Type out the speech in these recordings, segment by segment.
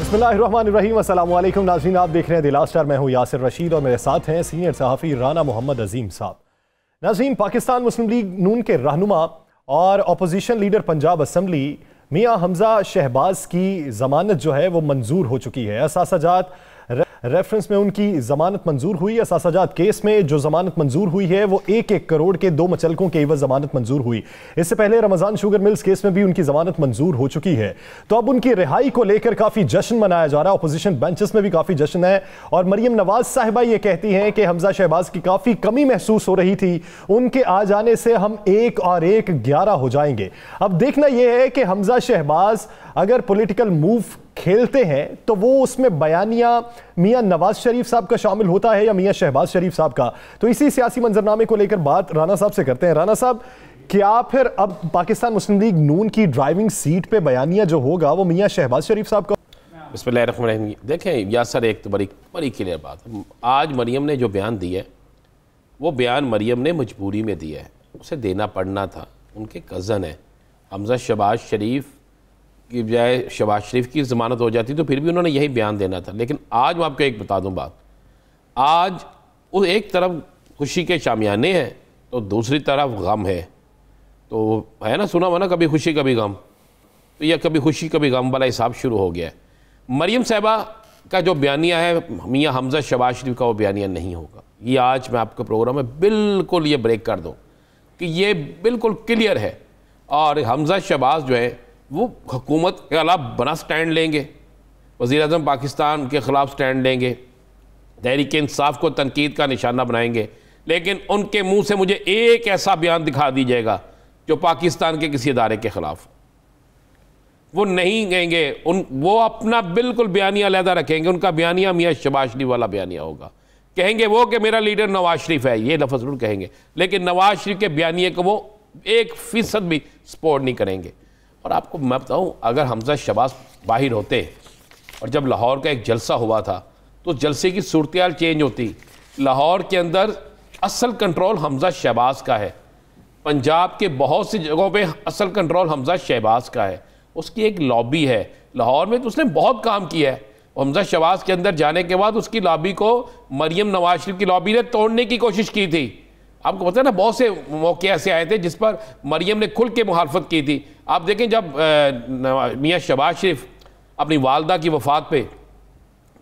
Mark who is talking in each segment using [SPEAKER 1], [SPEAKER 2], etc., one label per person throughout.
[SPEAKER 1] बिस्मिल्लाहिर्रहमानिर्रहीम, अस्सलाम वालेकुम नाज़रीन, आप देख रहे हैं दिला स्टार। मैं हूं यासिर रशीद और मेरे साथ हैं सीनियर सहाफ़ी राना मोहम्मद अजीम साहब। नाज़रीन, पाकिस्तान मुस्लिम लीग नून के रहनुमा और अपोजिशन लीडर पंजाब असम्बली मियां हमजा शहबाज की जमानत जो है वो मंजूर हो चुकी है। असासाजात रेफरेंस में उनकी जमानत मंजूर हुई। असासाजात केस में जो जमानत मंजूर हुई है वो 1-1 करोड़ के 2 मुचलकों के एवज जमानत मंजूर हुई। इससे पहले रमजान शुगर मिल्स केस में भी उनकी जमानत मंजूर हो चुकी है। तो अब उनकी रिहाई को लेकर काफी जश्न मनाया जा रहा है। अपोजिशन बेंचेस में भी काफी जश्न है और मरियम नवाज साहिबा ये कहती हैं कि हमजा शहबाज की काफी कमी महसूस हो रही थी, उनके आ जाने से हम 1 और 1 11 हो जाएंगे। अब देखना यह है कि हमजा शहबाज अगर पॉलिटिकल मूव खेलते हैं तो वो उसमें बयानिया मियां नवाज शरीफ साहब का शामिल होता है या मियां शहबाज शरीफ साहब का। तो इसी सियासी मंजरनामे को लेकर बात राना साहब से करते हैं। राना साहब, क्या फिर अब पाकिस्तान मुस्लिम लीग नून की ड्राइविंग सीट पे बयानिया जो होगा वो मियां शहबाज शरीफ साहब का?
[SPEAKER 2] बिस्मिल्लाहिर्रहमानिर्रहीम। देखें यासर, एक तो बड़ी क्लियर बात, आज मरियम ने जो बयान दिया है वो बयान मरियम ने मजबूरी में दिया है, उसे देना पड़ना था। उनके कज़न है हमजा शहबाज शरीफ की बजाय शहबाज शरीफ की ज़मानत हो जाती तो फिर भी उन्होंने यही बयान देना था। लेकिन आज मैं आपको एक बता दूं बात, आज वो एक तरफ खुशी के शामियाने हैं तो दूसरी तरफ गम है। तो है ना, सुना हुआ ना, कभी खुशी कभी गम, तो यह कभी खुशी कभी गम वाला हिसाब शुरू हो गया है। मरियम साहिबा का जो बयानिया है मियां हमजा शहबाज शरीफ का, वो बयानिया नहीं होगा। ये आज मैं आपके प्रोग्राम में बिल्कुल ये ब्रेक कर दूँ कि ये बिल्कुल क्लियर है। और हमजा शहबाज जो है वो हुकूमत के खिलाफ बना स्टैंड लेंगे, वज़ीर-ए-आज़म पाकिस्तान के ख़िलाफ़ स्टैंड लेंगे, तहरीक इंसाफ को तनकीद का निशाना बनाएंगे। लेकिन उनके मुंह से मुझे एक ऐसा बयान दिखा दीजिएगा जो पाकिस्तान के किसी इदारे के ख़िलाफ़, वो नहीं कहेंगे। वो अपना बिल्कुल बयानिया अलहदा रखेंगे। उनका बयानिया मियां शहबाज शरीफ वाला बयानिया होगा। कहेंगे वो कि मेरा लीडर नवाज शरीफ है, ये लफ्ज़ ज़रूर कहेंगे, लेकिन नवाज शरीफ के बयानिए को वो 1% भी सपोर्ट नहीं करेंगे। और आपको मैं बताऊं, अगर हमजा शहबाज बाहर होते और जब लाहौर का एक जलसा हुआ था तो जलसे की सूरत चेंज होती। लाहौर के अंदर असल कंट्रोल हमजा शहबाज का है, पंजाब के बहुत सी जगहों पे असल कंट्रोल हमजा शहबाज का है। उसकी एक लॉबी है लाहौर में, तो उसने बहुत काम किया है। हमजा शहबाज के अंदर जाने के बाद उसकी लॉबी को मरियम नवाज शरीफ की लॉबी ने तोड़ने की कोशिश की थी। आपको पता है ना, बहुत से मौके ऐसे आए थे जिस पर मरियम ने खुल के मुखालफत की थी। आप देखें, जब मियां शहबाज शरीफ अपनी वालदा की वफ़ात पे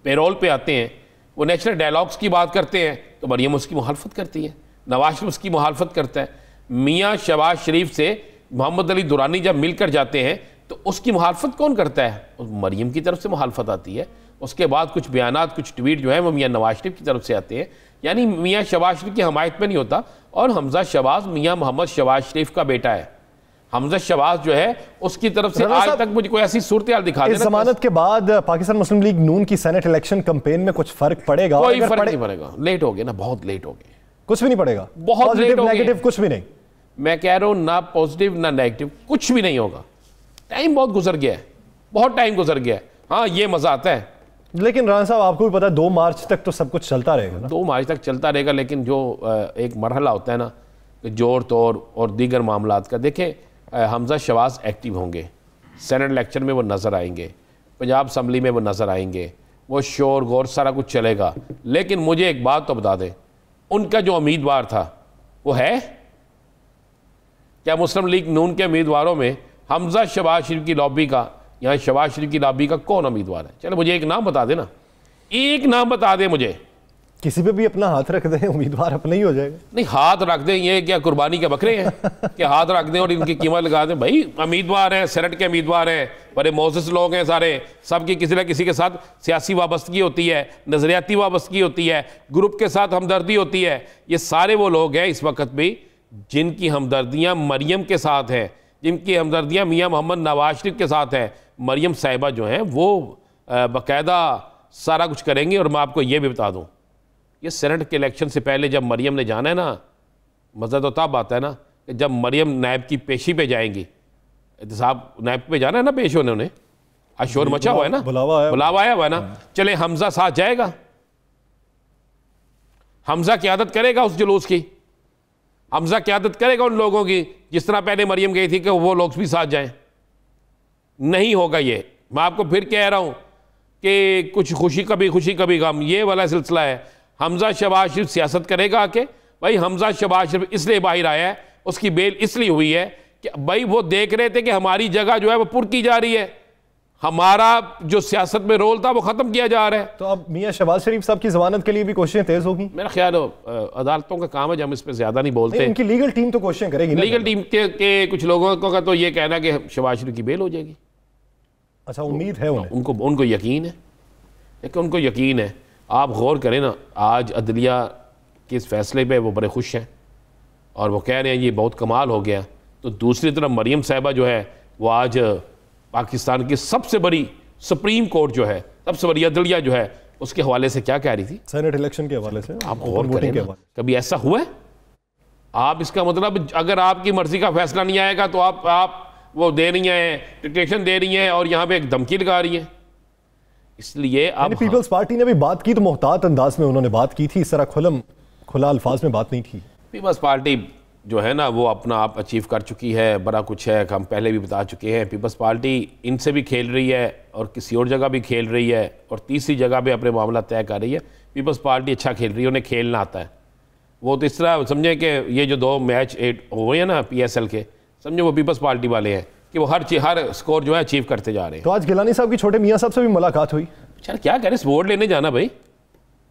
[SPEAKER 2] पेरोल पे आते हैं, वो नेशनल डायलॉग्स की बात करते हैं तो मरियम उसकी मुखालफत करती है, नवाज शरीफ उसकी मुखालफत करता है। मियां शहबाज शरीफ से मोहम्मद अली दुरानी जब मिलकर जाते हैं तो उसकी मुखालफत कौन करता है? मरियम की तरफ से मुखालफत आती है। उसके बाद कुछ बयानात, कुछ ट्वीट जो है वो मियां नवाज शरीफ की तरफ से आते हैं। यानी मियां शहबाज शरीफ की हमायत में नहीं होता। और हमजा शहबाज मियां मोहम्मद शहबाज शरीफ का बेटा है। हमजा शहबाज जो है उसकी तरफ से आज तक मुझे कोई ऐसी सूरत हाल दिखा देना।
[SPEAKER 1] इस जमानत के बाद पाकिस्तान मुस्लिम लीग नून की सेनेट इलेक्शन कैंपेन में कुछ फर्क पड़ेगा?
[SPEAKER 2] कोई फर्क नहीं पड़ेगा। लेट हो गया ना, बहुत लेट हो गए।
[SPEAKER 1] कुछ भी नहीं पड़ेगा?
[SPEAKER 2] बहुत लेट हो गया।
[SPEAKER 1] नेगेटिव कुछ भी नहीं?
[SPEAKER 2] मैं कह रहा हूं, ना पॉजिटिव ना नेगेटिव, कुछ भी नहीं होगा। टाइम बहुत गुजर गया है, बहुत टाइम गुजर गया है। हाँ, ये मजा आता है।
[SPEAKER 1] लेकिन राना साहब, आपको भी पता है 2 मार्च तक तो सब कुछ चलता रहेगा ना?
[SPEAKER 2] 2 मार्च तक चलता रहेगा, लेकिन जो एक मरहला होता है ना, जोड़ तोड़ और दीगर मामलात का, देखें हमजा शहबाज एक्टिव होंगे, सेनेट इलेक्शन में वो नज़र आएंगे, पंजाब असम्बली में वो नज़र आएंगे, वो शोर गौर सारा कुछ चलेगा। लेकिन मुझे एक बात तो बता दें, उनका जो उम्मीदवार था वो है क्या? मुस्लिम लीग नून के उम्मीदवारों में हमजा शहबाज शरीफ की लॉबी का, यहाँ शहबाज शरीफ की लॉबी का कौन उम्मीदवार है? चलो मुझे एक नाम बता देना, एक नाम बता दे मुझे।
[SPEAKER 1] किसी पे भी अपना हाथ रख दें, उम्मीदवार अपना ही हो जाएगा।
[SPEAKER 2] नहीं, हाथ रख दें, ये क्या कुर्बानी के बकरे हैं कि हाथ रख दें और इनकी कीमत लगा दें? भाई उम्मीदवार हैं, सेनेट के उम्मीदवार हैं, बड़े मोअज़्ज़ज़ लोग हैं सारे, सबकी किसी न किसी के साथ सियासी वाबस्तगी होती है, नज़रियाती वाबस्तगी होती है, ग्रुप के साथ हमदर्दी होती है। ये सारे वो लोग हैं इस वक्त भी जिनकी हमदर्दियाँ मरियम के साथ हैं, जिनकी हमदर्दियाँ मियाँ मोहम्मद नवाज शरीफ के साथ हैं। मरियम साहिबा जो हैं वो बाकायदा सारा कुछ करेंगी। और मैं आपको ये भी बता दूं, ये सेनेट के इलेक्शन से पहले जब मरियम ने जाना है ना, मज़ा तो तब आता है ना कि जब मरियम नायब की पेशी पे जाएंगी। एहतसाब नायब पे जाना है ना पेश होने, उन्हें आज शोर मचा हुआ है ना, बुलावा आया हुआ है ना। चले हमजा साथ जाएगा, हमजा क़यादत करेगा उस जुलूस की, हमजा क़यादत करेगा उन लोगों की जिस तरह पहले मरियम गई थी कि वो लोग भी साथ जाएं। नहीं होगा ये। मैं आपको फिर कह रहा हूं कि कुछ खुशी कभी गम, ये वाला सिलसिला है। हमजा शहबाज शरीफ सियासत करेगा आके? भाई हमजा शहबाज शरीफ इसलिए बाहर आया है, उसकी बेल इसलिए हुई है कि भाई वो देख रहे थे कि हमारी जगह जो है वो पुर की जा रही है, हमारा जो सियासत में रोल था वो खत्म किया जा रहा है।
[SPEAKER 1] तो अब मियां शहबाज शरीफ साहब की जमानत के लिए भी कोशिशें तेज होगी?
[SPEAKER 2] मेरा ख्याल अदालतों का काम है, हम इस पर ज्यादा नहीं बोलते।
[SPEAKER 1] उनकी लीगल टीम तो कोशिशें करेगी।
[SPEAKER 2] लीगल टीम के कुछ लोगों का तो ये कहना कि शहबाज शरीफ की बेल हो जाएगी।
[SPEAKER 1] अच्छा, उम्मीद है उन्हें?
[SPEAKER 2] उनको यकीन है, लेकिन उनको यकीन है। आप गौर करें ना, आज अदलिया के इस फैसले पे वो बड़े खुश हैं और वो कह रहे हैं ये बहुत कमाल हो गया। तो दूसरी तरफ मरियम साहिबा जो है वो आज पाकिस्तान की सबसे बड़ी सुप्रीम कोर्ट जो है, सबसे बड़ी अदलिया जो है, उसके हवाले से क्या कह रही थी?
[SPEAKER 1] सेनेट इलेक्शन के हवाले से।
[SPEAKER 2] आप गौर करें ना, कभी ऐसा हुआ है? आप इसका मतलब अगर आपकी मर्जी का फैसला नहीं आएगा तो आप वो दे रही हैं, डिक्टेशन दे रही हैं और यहाँ पे एक धमकी लगा रही हैं। इसलिए अब
[SPEAKER 1] पीपल्स पार्टी ने भी बात की तो मोहतात अंदाज में उन्होंने बात की थी, इस तरह खुला अल्फाज में बात नहीं थी।
[SPEAKER 2] पीपल्स पार्टी जो है ना वो अपना आप अचीव कर चुकी है, बड़ा कुछ है, हम पहले भी बता चुके हैं। पीपल्स पार्टी इनसे भी खेल रही है और किसी और जगह भी खेल रही है और तीसरी जगह भी अपने मामला तय कर रही है। पीपल्स पार्टी अच्छा खेल रही है, उन्हें खेलना आता है। वो तो इस तरह समझे कि ये जो 2 मैच हुए हैं ना PSL के, समझे वो पीपल्स पार्टी वाले हैं कि वो हर स्कोर जो है अचीव करते जा रहे हैं।
[SPEAKER 1] तो आज गिलानी साहब की छोटे मियाँ साहब से भी मुलाकात हुई।
[SPEAKER 2] चल क्या करें, वोट लेने जाना भाई,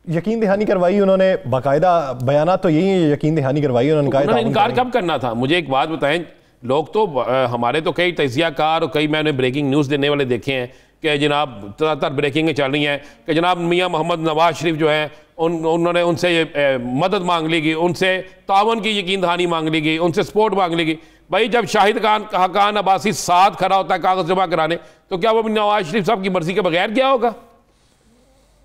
[SPEAKER 1] यकीन दहानी करवाई उन्होंने, बाकायदा बयाना तो यही है, यकीन दहानी करवाई उन्होंने कहा।
[SPEAKER 2] इनकार कब करना था? मुझे एक बात बताएं, लोग तो हमारे तो कई तजियाकार और कई मैंने ब्रेकिंग न्यूज़ देने वाले देखे हैं कि जनाब तरह ब्रेकिंगें चल रही हैं कि जनाब मियां मोहम्मद नवाज शरीफ जो हैं उन्होंने उनसे मदद मांग ली गई, उनसे तावन की यकीन दहानी मांग ली गई, उनसे सपोर्ट मांग ली गई। भाई जब शाहिद खान अब्बासी साथ खड़ा होता है कागज जमा कराने, तो क्या वो नवाज शरीफ साहब की मर्जी के बगैर गया होगा?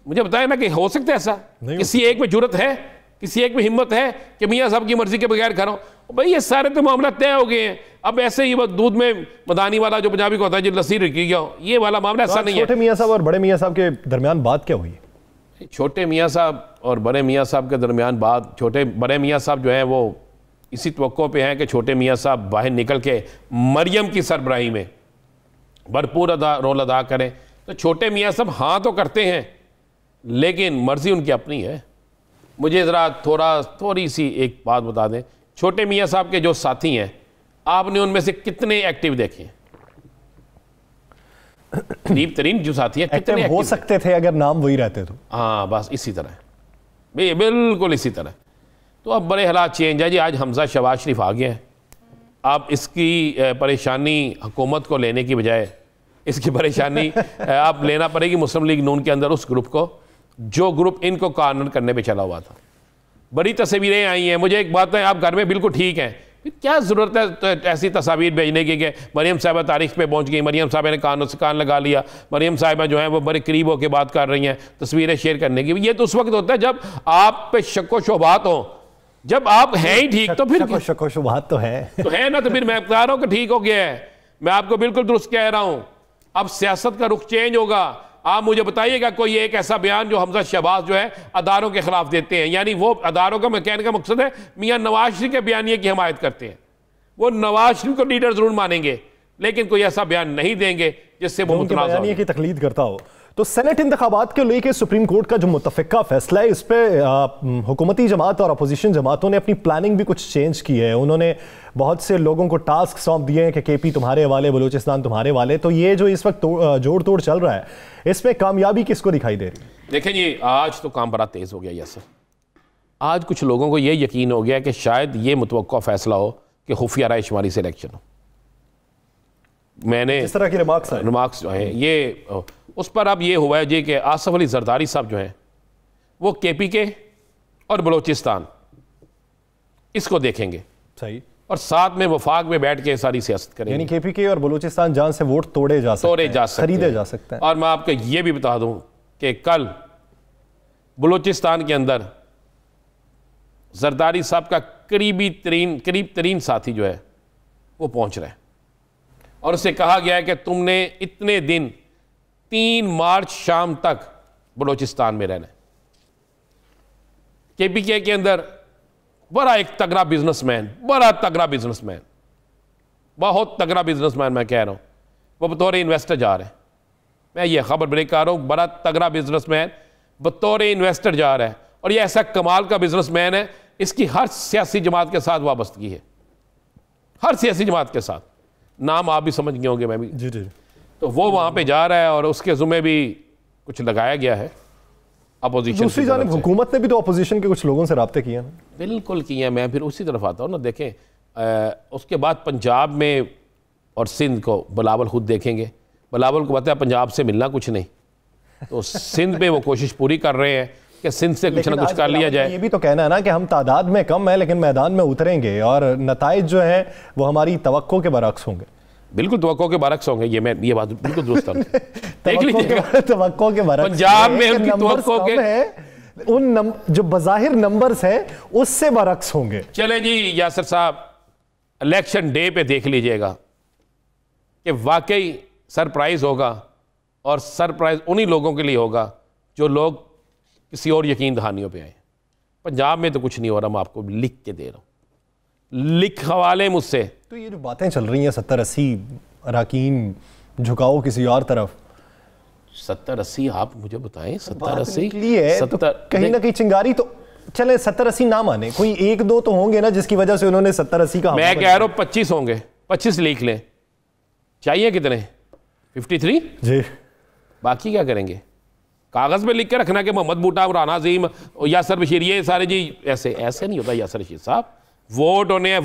[SPEAKER 2] मुझे बताया ना कि हो सकता है ऐसा? किसी एक में जुर्रत है, किसी एक में हिम्मत है कि मियां साहब की मर्जी के बगैर खड़ा हो? भाई ये सारे तो मामला तय हो गए हैं। अब ऐसे ही दूध में मदानी वाला जो पंजाबी को होता है जो लस्सी रखी गया हो, ये वाला मामला ऐसा नहीं है।
[SPEAKER 1] छोटे मियां साहब और बड़े मियां साहब के दरमियान बात क्या हुई?
[SPEAKER 2] छोटे मियां साहब और बड़े मियां साहब के दरमियान बात, बड़े मियां साहब जो हैं वो इसी तवक्को पे हैं कि छोटे मियां साहब बाहर निकल के मरियम की सरबराही में भरपूर रोल अदा करें। तो छोटे मियां साहब हाँ तो करते हैं, लेकिन मर्जी उनकी अपनी है। मुझे ज़रा थोड़ी सी एक बात बता दें, छोटे मियां साहब के जो साथी हैं, आपने उनमें से कितने एक्टिव देखे? करीब तरीन जो साथी हैं कितने
[SPEAKER 1] हो सकते थे अगर नाम वही रहते तो?
[SPEAKER 2] हाँ बस इसी तरह, बिल्कुल इसी तरह। तो अब बड़े हालात चेंज है जी। आज हमजा शहबाज शरीफ आ गया है। अब इसकी परेशानी हुकूमत को लेने की बजाय इसकी परेशानी आप लेना पड़ेगी मुस्लिम लीग नून के अंदर उस ग्रुप को जो ग्रुप इनको कॉर्नर करने पे चला हुआ था। बड़ी तस्वीरें आई हैं। मुझे एक बात है, आप घर में बिल्कुल ठीक हैं, फिर क्या ज़रूरत है तो ऐसी तस्वीर भेजने की कि मरियम साहिबा तारीख पे पहुंच गई, मरियम साहिबा ने कानों से कान लगा लिया, मरियम साहिबा जो है वो बड़े करीब होकर बात कर रही हैं, तस्वीरें शेयर करने की। ये तो उस वक्त होता है जब आप पे शक व शुबहात हो, जब आप हैं ही ठीक तो फिर
[SPEAKER 1] शक व शुबहात तो है
[SPEAKER 2] ना, तो फिर मैं बता रहा हूँ कि ठीक हो गया है। मैं आपको बिल्कुल दुरुस्त कह रहा हूँ। अब सियासत का रुख चेंज होगा। आप मुझे बताइएगा कोई एक ऐसा बयान जो हमजा शहबाज जो है अदारों के खिलाफ देते हैं, यानी वो अदारों का मैं कहने का मकसद है मियां नवाज शरीफ के बयानिए की हमायत करते हैं। वो नवाज शरीफ को लीडर जरूर मानेंगे, लेकिन कोई ऐसा बयान नहीं देंगे जिससे वो
[SPEAKER 1] बयानिए की तकलीद करता हो। तो सेनेट इंतखाबात के लेके सुप्रीम कोर्ट का जो मुतफ़िका फैसला है, इस पर हुकूमती जमात और अपोजिशन जमातों ने अपनी प्लानिंग भी कुछ चेंज की है। उन्होंने बहुत से लोगों को टास्क सौंप दिए हैं कि KP तुम्हारे वाले, बलूचिस्तान तुम्हारे वाले। तो ये जो इस वक्त जोड़ तोड़ चल रहा है, इसमें कामयाबी किसको दिखाई दे रही है?
[SPEAKER 2] देखें जी, आज तो काम बड़ा तेज़ हो गया। यस, आज कुछ लोगों को ये यकीन हो गया कि शायद ये मुतवक्का फैसला हो कि खुफिया रायशुमारी से इलेक्शन हो। मैंने
[SPEAKER 1] इस तरह के
[SPEAKER 2] रिमार्क्स जो हैं ये उस पर अब ये हुआ है जी कि आसफ अली जरदारी साहब जो हैं वो KPK और बलूचिस्तान इसको देखेंगे
[SPEAKER 1] सही,
[SPEAKER 2] और साथ में वफाक में बैठ के सारी सियासत करेंगे।
[SPEAKER 1] यानी KPK और बलूचिस्तान जान से वोट तोड़े जा सकते हैं, खरीदे जा सकते हैं।
[SPEAKER 2] और मैं आपको ये भी बता दूं कि कल बलूचिस्तान के अंदर जरदारी साहब का करीब तरीन साथी जो है वो पहुंच रहा है और उससे कहा गया है कि तुमने इतने दिन 3 मार्च शाम तक बलूचिस्तान में रहना है। KPK के अंदर बड़ा एक तगड़ा बिजनेसमैन, बहुत तगड़ा बिजनेसमैन मैं कह रहा हूं, वो बतौर इन्वेस्टर जा रहे हैं। मैं ये खबर ब्रेक कर रहा हूँ, बड़ा तगड़ा बिजनेसमैन बतौर इन्वेस्टर जा रहा है, और ये ऐसा कमाल का बिजनेसमैन है, इसकी हर सियासी जमात के साथ वाबस्तगी है, हर सियासी जमात के साथ। नाम आप भी समझ गए होंगे, मैं भी
[SPEAKER 1] जी जी।
[SPEAKER 2] तो वो वहाँ पे जा रहा है और उसके ज़ुम्मे भी कुछ लगाया गया है अपोजिशन।
[SPEAKER 1] दूसरी जानिब हुकूमत ने भी तो अपोजिशन के कुछ लोगों से राब्ते किए हैं।
[SPEAKER 2] बिल्कुल किए। मैं फिर उसी तरफ आता हूँ ना। देखें, उसके बाद पंजाब में और सिंध को बिलावल खुद देखेंगे। बिलावल को पता है पंजाब से मिलना कुछ नहीं, तो सिंध पे वो कोशिश पूरी कर रहे हैं कि सिंध से कुछ ना कुछ कर लिया जाए।
[SPEAKER 1] ये भी तो कहना है ना कि हम तादाद में कम है लेकिन मैदान में उतरेंगे और नताइज जो है वो हमारी तवक्को के बरक्स होंगे।
[SPEAKER 2] बिल्कुल तवक्को के बरक्स होंगे, ये बात बिल्कुल दुरुस्त है। देख लीजिएगा
[SPEAKER 1] तवक्को के बरक्स
[SPEAKER 2] पंजाब में उनकी तवक्को के
[SPEAKER 1] उन जो बज़ाहिर नंबर्स हैं उससे बरक्स होंगे।
[SPEAKER 2] चलें जी यासर साहब, इलेक्शन डे पे देख लीजिएगा कि वाकई सरप्राइज होगा, और सरप्राइज उन्हीं लोगों के लिए होगा जो लोग किसी और यकीन दहानियों पे आए। पंजाब में तो कुछ नहीं हो रहा, मैं आपको लिख के दे रहा हूँ, लिख हवाले मुझसे।
[SPEAKER 1] तो ये जो बातें चल रही हैं 70-80 अरकान झुकाओ किसी और तरफ,
[SPEAKER 2] 70-80 आप मुझे बताएं, 70-80
[SPEAKER 1] तो कहीं ना कहीं चिंगारी तो चले 70-80 ना माने, कोई एक दो तो होंगे ना जिसकी वजह से उन्होंने 70-80 का।
[SPEAKER 2] मैं कह रहा हूँ 25 होंगे, 25 लिख लें। चाहिए कितने? 53 जी। बाकी क्या करेंगे? कागज पे लिख के रखना कि मोहम्मद बूटा, राना अजीम, यासर बशीर, ये सारे जी। ऐसे ऐसे नहीं होता यासर बशीर साहब। वोट होने हैं,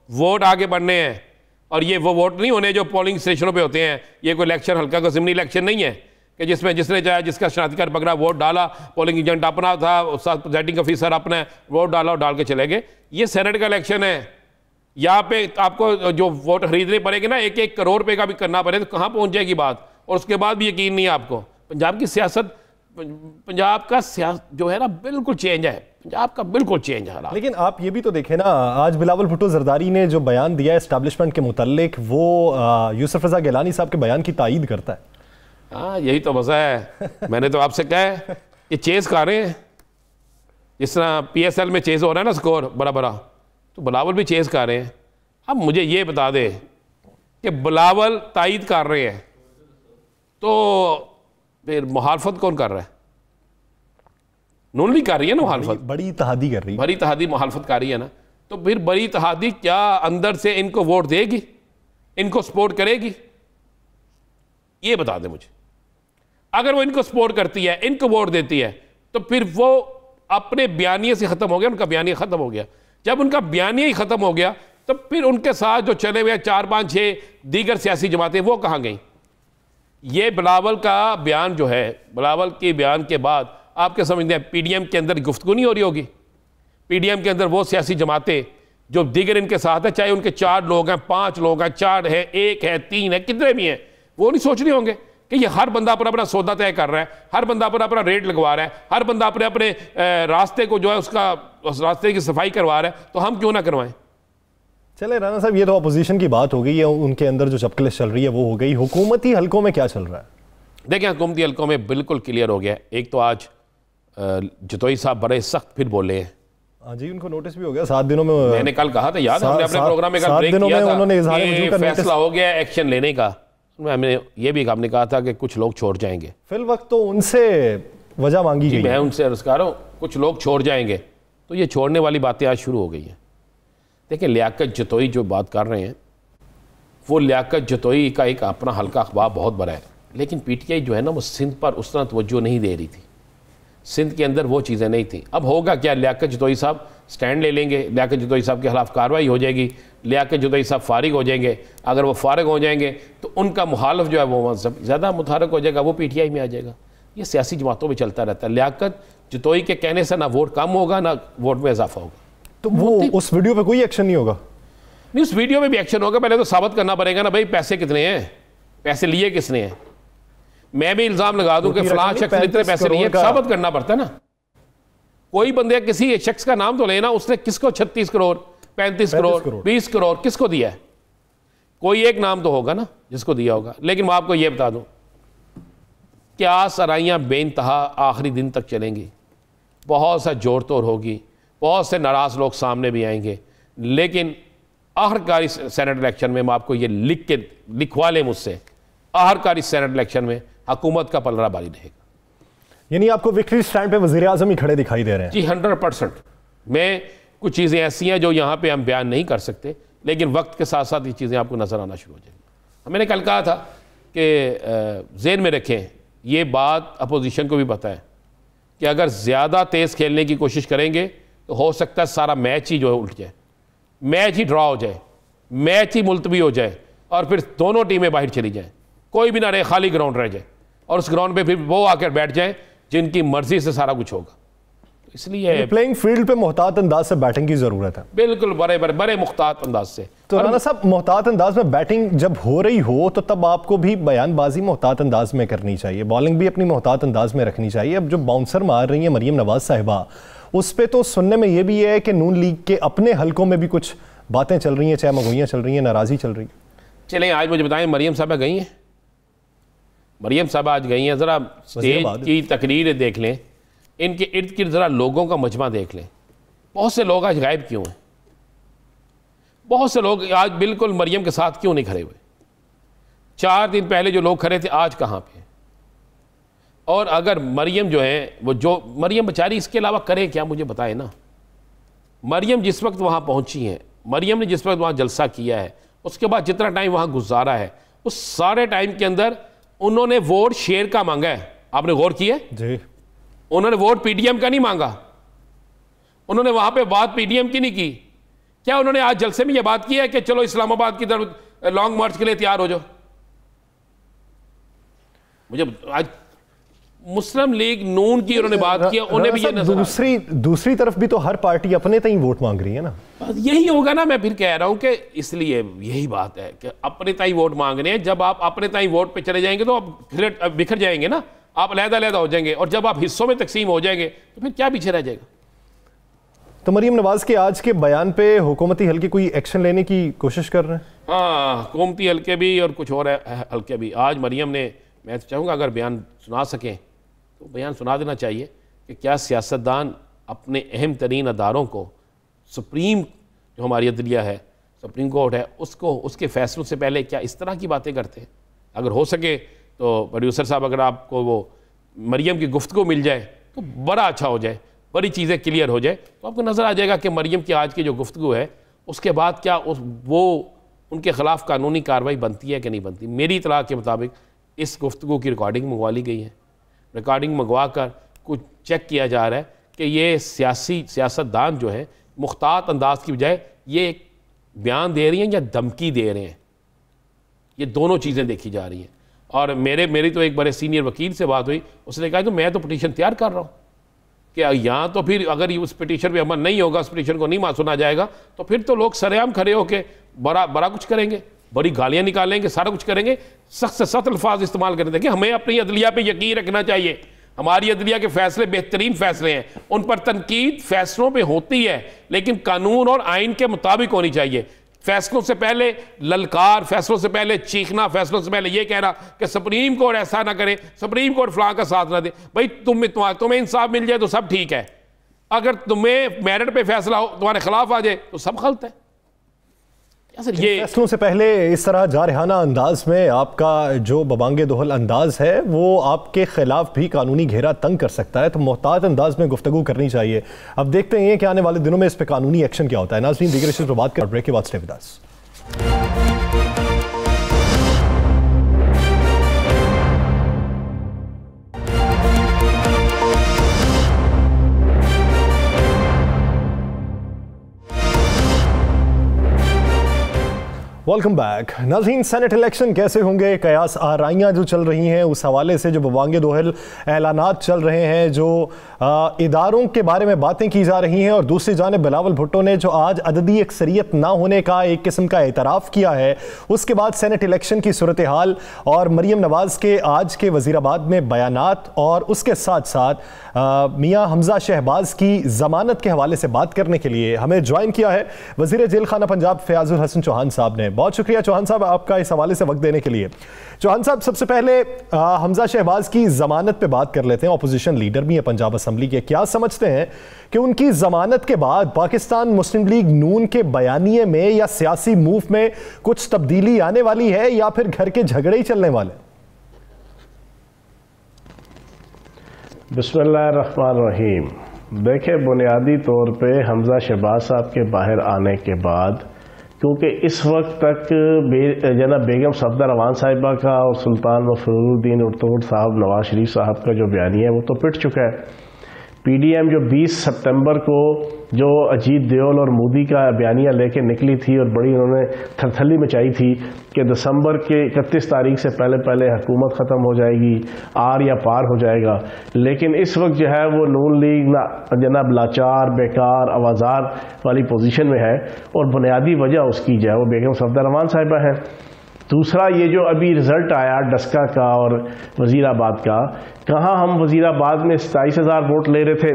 [SPEAKER 2] वोट आगे बढ़ने हैं, और ये वो वोट नहीं होने जो पोलिंग स्टेशनों पे होते हैं। ये कोई इलेक्शन हल्का का ज़िमनी इलेक्शन नहीं है कि जिसमें जिसने चाहे जिसका शनाख्ती कार्ड पकड़ा वोट डाला, पोलिंग एजेंट अपना था, प्रेजाइडिंग ऑफिसर अपना वोट डाला और डाल के चले गए। ये सेनेट का इलेक्शन है। यहाँ पे आपको जो वोट खरीदने पड़ेगी ना, 1-1 करोड़ रुपये का भी करना पड़े, तो कहाँ पहुँच जाएगी बात? और उसके बाद भी यकीन नहीं है आपको। पंजाब की सियासत, पंजाब का जो है ना बिल्कुल चेंज है, पंजाब का बिल्कुल चेंज है।
[SPEAKER 1] लेकिन आप ये भी तो देखें ना, आज बिलावल भुट्टो जरदारी ने जो बयान दिया है एस्टैब्लिशमेंट के मुतल्लिक, वो यूसुफ रजा गिलानी साहब के बयान की तायीद करता है।
[SPEAKER 2] हाँ, यही तो मज़ा है। मैंने तो आपसे कहा है कि चेज़ कर रहे हैं, जिस तरह PSL में चेज़ हो रहा है ना स्कोर बड़ा, तो बिलावल भी चेज़ कर रहे हैं। अब मुझे ये बता दे कि बिलावल तायीद कर रहे हैं, तो फिर मुखालफत कौन कर रहा है? नून भी कर रही है ना मुखालफत,
[SPEAKER 1] बड़ी इत्तेहादी कर रही है,
[SPEAKER 2] बड़ी इत्तेहादी मुखालफत कर रही है ना। तो फिर बड़ी इत्तेहादी क्या अंदर से इनको वोट देगी, इनको सपोर्ट करेगी? ये बता दे मुझे। अगर वो इनको सपोर्ट करती है, इनको वोट देती है, तो फिर वो अपने बयानिए से ख़त्म हो गया, उनका बयानिया ख़त्म हो गया। जब उनका बयानिया ही ख़त्म हो गया, तो फिर उनके साथ जो चले हुए 4-5-6 दीगर सियासी जमातें, वो कहाँ गई? ये बिलावल का बयान जो है, बिलावल के बयान के बाद आपके समझते हैं PDM के अंदर गुफ्तगू नहीं हो रही होगी? PDM के अंदर वो सियासी जमातें जो दीगर इनके साथ है, चाहे उनके 4 लोग हैं, 5 लोग हैं, 4 है, 1 है, 3 है, कितने भी हैं, वो नहीं सोच रहे होंगे कि ये हर बंदा अपना अपना सौदा तय कर रहा है, हर बंदा अपना अपना रेट लगवा रहा है, हर बंदा अपने अपने रास्ते को जो है उसका उस रास्ते की सफाई करवा रहा है, तो हम क्यों ना करवाएं?
[SPEAKER 1] चले राना साहब, ये तो अपोजिशन की बात हो गई है, उनके अंदर जो चपकलिश चल रही है वो हो गई। हुकूमती हलकों में क्या चल रहा है?
[SPEAKER 2] देखिए, हुकूमती हलकों में बिल्कुल क्लियर हो गया। एक तो आज जतोई साहब बड़े सख्त फिर बोले हैं।
[SPEAKER 1] हाँ जी, उनको नोटिस भी हो गया 7 दिनों में।
[SPEAKER 2] मैंने कल कहा था, याद है हमने अपने प्रोग्राम में कल ब्रेक किया था, उन्होंने फैसला हो गया एक्शन लेने का। हमने ये भी आपने कहा था कि कुछ लोग छोड़ जाएंगे।
[SPEAKER 1] फिल वक्त तो उनसे वजह मांगी गई।
[SPEAKER 2] मैं उनसे अर्ज कर रहा हूँ, कुछ लोग छोड़ जाएंगे, तो ये छोड़ने वाली बातें आज शुरू हो गई हैं। देखिए, लियाकत जतोई जो बात कर रहे हैं, वो लियाकत जतोई का एक अपना हल्का अखबार बहुत बड़ा है, लेकिन PTI जो है ना वो सिंध पर उस तरह तवज्जो नहीं दे रही थी। सिंध के अंदर वो चीज़ें नहीं थी। अब होगा क्या? लियाकत जतोई साहब स्टैंड ले लेंगे, लियाकत जतोई साहब के खिलाफ कार्रवाई हो जाएगी, लियाकत जतोई साहब फारिग हो जाएंगे। अगर वो फारिग हो जाएंगे तो उनका मुखालिफ जो है वो ज़्यादा मुतहरक हो जाएगा, वो PTI में आ जाएगा। ये सियासी जमातों में चलता रहता है। लियाकत जतोई के कहने से ना वोट कम होगा, ना वोट में इजाफा होगा।
[SPEAKER 1] तो वो उस वीडियो पे कोई एक्शन नहीं होगा?
[SPEAKER 2] नहीं, उस वीडियो में भी एक्शन होगा। पहले तो साबित करना पड़ेगा ना भाई पैसे कितने हैं, पैसे लिए किसने हैं। मैं भी इल्जाम लगा दूं कि फलां शख्स ने इतने पैसे लिए, साबित करना पड़ता है ना। कोई बंदे किसी एक शख्स का नाम तो लेना, उसने किसको 36 करोड़, 35 करोड़, 20 करोड़ किसको दिया है? कोई एक नाम तो होगा ना जिसको दिया होगा। लेकिन मैं आपको यह बता दूं, क्या सराइयां बेइंतहा आखिरी दिन तक चलेंगी, बहुत सा जोड़ तोड़ होगी, बहुत से नाराज लोग सामने भी आएंगे, लेकिन आखिरकार सेनेट इलेक्शन में मैं आपको ये लिखवा लें मुझसे, आखिरकार सेनेट इलेक्शन में हुकूमत का पलड़ा भारी रहेगा।
[SPEAKER 1] यानी आपको विक्ट्री स्टैंड पे वज़ीर आज़म ही खड़े दिखाई दे रहे हैं?
[SPEAKER 2] जी 100%। मैं कुछ चीज़ें ऐसी हैं जो यहाँ पे हम बयान नहीं कर सकते, लेकिन वक्त के साथ साथ ये चीज़ें आपको नज़र आना शुरू हो जाएंगी। मैंने कल कहा था कि ज़हन में रखें, ये बात अपोजिशन को भी पता है कि अगर ज़्यादा तेज़ खेलने की कोशिश करेंगे तो हो सकता है सारा मैच ही जो है उल्ट जाए, मैच ही ड्रॉ हो जाए, मैच ही मुलतवी हो जाए और फिर दोनों टीमें बाहर चली जाएं, कोई भी ना रहे, खाली ग्राउंड रह जाए और उस ग्राउंड पे फिर वो आकर बैठ जाएं जिनकी मर्जी से सारा कुछ होगा। इसलिए
[SPEAKER 1] प्लेइंग फील्ड पे मोहतात अंदाज से बैटिंग की जरूरत है।
[SPEAKER 2] बिल्कुल, बड़े मुख्तात अंदाज से।
[SPEAKER 1] तो राना साहब, मोहतात अंदाज में बैटिंग जब हो रही हो तो तब आपको भी बयानबाजी मोहतात अंदाज में करनी चाहिए, बॉलिंग भी अपनी मोहतात अंदाज में रखनी चाहिए। अब जो बाउंसर मार रही है मरियम नवाज साहिबा, उस पर तो सुनने में ये भी है कि नून लीग के अपने हलकों में भी कुछ बातें चल रही हैं, चाहे मगोइयाँ चल रही हैं, नाराज़ी चल रही है।
[SPEAKER 2] चलें आज मुझे बताएं, मरियम साहबा गई हैं? मरियम साहबा आज गई हैं। ज़रा स्टेज की तकरीर देख लें, इनके इर्द गिर्द ज़रा लोगों का मजमा देख लें। बहुत से लोग आज गायब क्यों हैं? बहुत से लोग आज बिल्कुल मरियम के साथ क्यों नहीं खड़े हुए? 4 दिन पहले जो लोग खड़े थे आज कहाँ पे? और अगर मरियम जो है वो जो मरियम बेचारी इसके अलावा करे क्या, मुझे बताए ना। मरियम जिस वक्त वहाँ पहुँची हैं, मरियम ने जिस वक्त वहाँ जलसा किया है, उसके बाद जितना टाइम वहाँ गुजारा है, उस सारे टाइम के अंदर उन्होंने वोट शेयर का मांगा है। आपने गौर किया
[SPEAKER 1] जी?
[SPEAKER 2] उन्होंने वोट पीडीएम का नहीं मांगा, उन्होंने वहां पे बात पीडीएम की नहीं की। क्या उन्होंने आज जलसे में यह बात की है कि चलो इस्लामाबाद की तरफ लॉन्ग मार्च के लिए तैयार हो जाओ? मुझे आज मुस्लिम लीग नून की उन्होंने बात की, उन्हें भी ये
[SPEAKER 1] दूसरी तरफ भी तो हर पार्टी अपने तक वोट मांग रही है ना।
[SPEAKER 2] यही होगा ना, मैं फिर कह रहा हूं कि इसलिए यही बात है कि अपने ताई वोट मांग रहे हैं। जब आप अपने ताई वोट पे चले जाएंगे तो आप बिखर जाएंगे ना, आप अलग-अलग हो जाएंगे, और जब आप हिस्सों में तकसीम हो जाएंगे तो फिर क्या पीछे रह जाएगा?
[SPEAKER 1] तो मरियम नवाज के आज के बयान पे हुकूमती हल्के कोई एक्शन लेने की कोशिश कर रहे हैं?
[SPEAKER 2] हाँ, हुकूमती हल्के भी और कुछ और हल्के भी। आज मरियम ने, मैं तो चाहूँगा अगर बयान सुना सकें तो बयान सुना देना चाहिए कि क्या सियासतदान अपने अहम तरीन अदारों को, सुप्रीम जो हमारी अदलिया है, सुप्रीम कोर्ट है, उसको उसके फैसलों से पहले क्या इस तरह की बातें करते हैं? अगर हो सके तो प्रोड्यूसर साहब, अगर आपको वो मरियम की गुफ्तगू मिल जाए तो बड़ा अच्छा हो जाए, बड़ी चीज़ें क्लियर हो जाए, तो आपको नज़र आ जाएगा कि मरियम की आज की जो गुफ्तगू है उसके बाद क्या वो उनके ख़िलाफ़ कानूनी कार्रवाई बनती है कि नहीं बनती। मेरी इतला के मुताबिक इस गुफ्तगू की रिकॉर्डिंग मंगवा ली गई है, रिकॉर्डिंग मंगवा कर कुछ चेक किया जा रहा है कि ये सियासतदान जो है मुख्तात अंदाज की बजाय ये एक बयान दे रही हैं या धमकी दे रहे हैं। ये दोनों चीज़ें देखी जा रही हैं। और मेरी तो एक बड़े सीनियर वकील से बात हुई, उसने कहा तो मैं तो पिटीशन तैयार कर रहा हूँ कि यहाँ तो फिर अगर उस पिटीशन पे अमल नहीं होगा, उस पिटीशन को नहीं सुना जाएगा, तो फिर तो लोग सरेआम खड़े होकर बड़ा कुछ करेंगे, बड़ी गालियाँ निकालेंगे, सारा कुछ करेंगे, सख्त से सख्त अल्फाज इस्तेमाल करें। देखिए, हमें अपनी अदलिया पे यकीन रखना चाहिए। हमारी अदलिया के फैसले बेहतरीन फैसले हैं, उन पर तनकीद फैसलों पे होती है, लेकिन कानून और आइन के मुताबिक होनी चाहिए। फैसलों से पहले ललकार, फैसलों से पहले चीखना, फैसलों से पहले ये कहना कि सुप्रीम कोर्ट ऐसा ना करे, सुप्रीम कोर्ट फलां का साथ ना दे। भाई तुम्हें इंसाफ मिल जाए तो सब ठीक है, अगर तुम्हें मेरिट पे फैसला हो तुम्हारे खिलाफ आ जाए तो सब गलत है।
[SPEAKER 1] ये फैसलों से पहले इस तरह जारहाना अंदाज में आपका जो बबांगे दोहल अंदाज है वो आपके खिलाफ भी कानूनी घेरा तंग कर सकता है, तो मोहतात अंदाज में गुफ्तगू करनी चाहिए। अब देखते हैं कि आने वाले दिनों में इस पर कानूनी एक्शन क्या होता है। नाज़रीन, दीगर इश्यूज़ पर बात कर ब्रेक के बाद stay with us. Welcome back. नाज़रीन, सेनेट इलेक्शन कैसे होंगे, कयास आराइयाँ जो चल रही हैं उस हवाले से जो बवांगे दोहल ऐलानात चल रहे हैं, जो इदारों के बारे में बातें की जा रही हैं, और दूसरी जानिब बिलावल भुट्टो ने जो आज अददी अक्सरियत ना होने का एक किस्म का एतराफ़ किया है, उसके बाद सेनेट इलेक्शन की सूरत हाल और मरियम नवाज़ के आज के वज़ीराबाद में बयानात, और उसके साथ साथ मियाँ हमजा शहबाज की ज़मानत के हवाले से बात करने के लिए हमें ज्वाइन किया है वज़ीर जेल खाना पंजाब फयाजुल हसन चौहान साहब ने। बहुत शुक्रिया चौहान साहब आपका इस हवाले से वक्त देने के लिए। चौहान साहब, सबसे पहले हमजा शहबाज की जमानत पे बात कर लेते हैं। ऑपोजिशन लीडर भी है पंजाब असेंबली के, क्या समझते हैं कि उनकी जमानत के बाद पाकिस्तान मुस्लिम लीग नून के बयानिए में या सियासी मूव में कुछ तब्दीली आने वाली है या फिर घर के झगड़े ही चलने वाले?
[SPEAKER 3] बिस्मिल्लाहिर्रहमानिर्रहीम। देखें, बुनियादी तौर पे हमजा शहबाज साहब के बाहर आने के बाद, क्योंकि इस वक्त तक जनाब बेगम सफदर रवान साहिबा का और सुल्तान मफरूद्दीन उर्तुगुट साहब, नवाज शरीफ साहब का जो बयानिया है वो तो पिट चुका है। पीडीएम जो 20 सितंबर को जो अजीत देओल और मोदी का बयानिया लेके निकली थी और बड़ी उन्होंने थरथली मचाई थी कि दिसंबर के 31 तारीख से पहले पहले हुकूमत ख़त्म हो जाएगी, आर या पार हो जाएगा। लेकिन इस वक्त जो है वो नून लीग जनाब लाचार, बेकार, आवाज़ार वाली पोजीशन में है और बुनियादी वजह उसकी जो है वो बेगम सफदर रवान साहिबा है। दूसरा, ये जो अभी रिज़ल्ट आया डस्का का और वज़ीराबाद का, कहाँ हम वज़ीराबाद में 27,000 वोट ले रहे थे,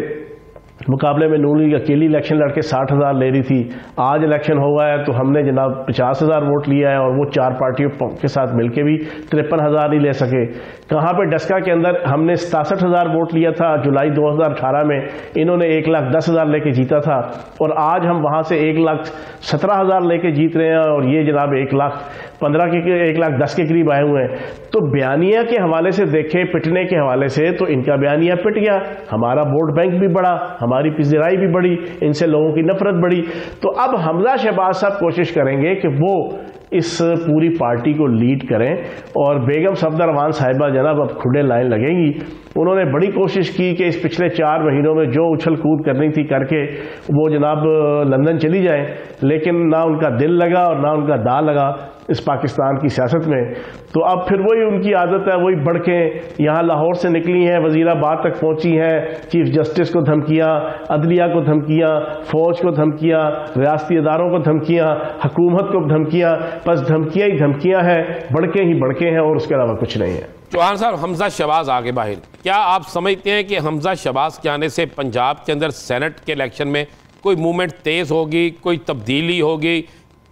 [SPEAKER 3] मुकाबले में नून लीग अकेली इलेक्शन लड़के 60,000 ले रही थी। आज इलेक्शन हुआ है तो हमने जनाब 50,000 वोट लिया है और वो चार पार्टियों के साथ मिलके भी 53,000 नहीं ले सके। कहाँ पे डस्का के अंदर हमने 67,000 वोट लिया था जुलाई 2018 में, इन्होंने 1,10,000 लेके जीता था और आज हम वहाँ से 1,17,000 लेके जीत रहे हैं और ये जनाब 1,15,000 के 1,10,000 के करीब आए हुए हैं। तो बयानिया के हवाले से देखें, पिटने के हवाले से तो इनका बयानिया पिट गया, हमारा वोट बैंक भी बढ़ा, हमारी पिजराई भी बढ़ी, इनसे लोगों की नफरत बढ़ी। तो अब हमजा शहबाज साहब कोशिश करेंगे कि वो इस पूरी पार्टी को लीड करें और बेगम सफदर रवान साहिबा जनाब अब खुले लाइन लगेंगी। उन्होंने बड़ी कोशिश की कि इस पिछले 4 महीनों में जो उछल कूद करनी थी करके वो जनाब लंदन चली जाएं, लेकिन ना उनका दिल लगा और ना उनका दा लगा इस पाकिस्तान की सियासत में। तो अब फिर वही उनकी आदत है, वही बढ़के यहाँ लाहौर से निकली हैं, वज़ीराबाद तक पहुँची हैं, चीफ जस्टिस को धमकियाँ, अदलिया को धमकियाँ, फौज को धमकियाँ, रियासती इदारों को धमकियाँ, हुकूमत को धमकियाँ, बस धमकियाँ ही धमकियाँ हैं, बढ़के ही बढ़के हैं और उसके अलावा कुछ नहीं है।
[SPEAKER 2] चौहान साहब, हमजा शहबाज आगे बाहर, क्या आप समझते हैं कि हमजा शहबाज के आने से पंजाब के अंदर सेनेट के इलेक्शन में कोई मूवमेंट तेज़ होगी, कोई तब्दीली होगी,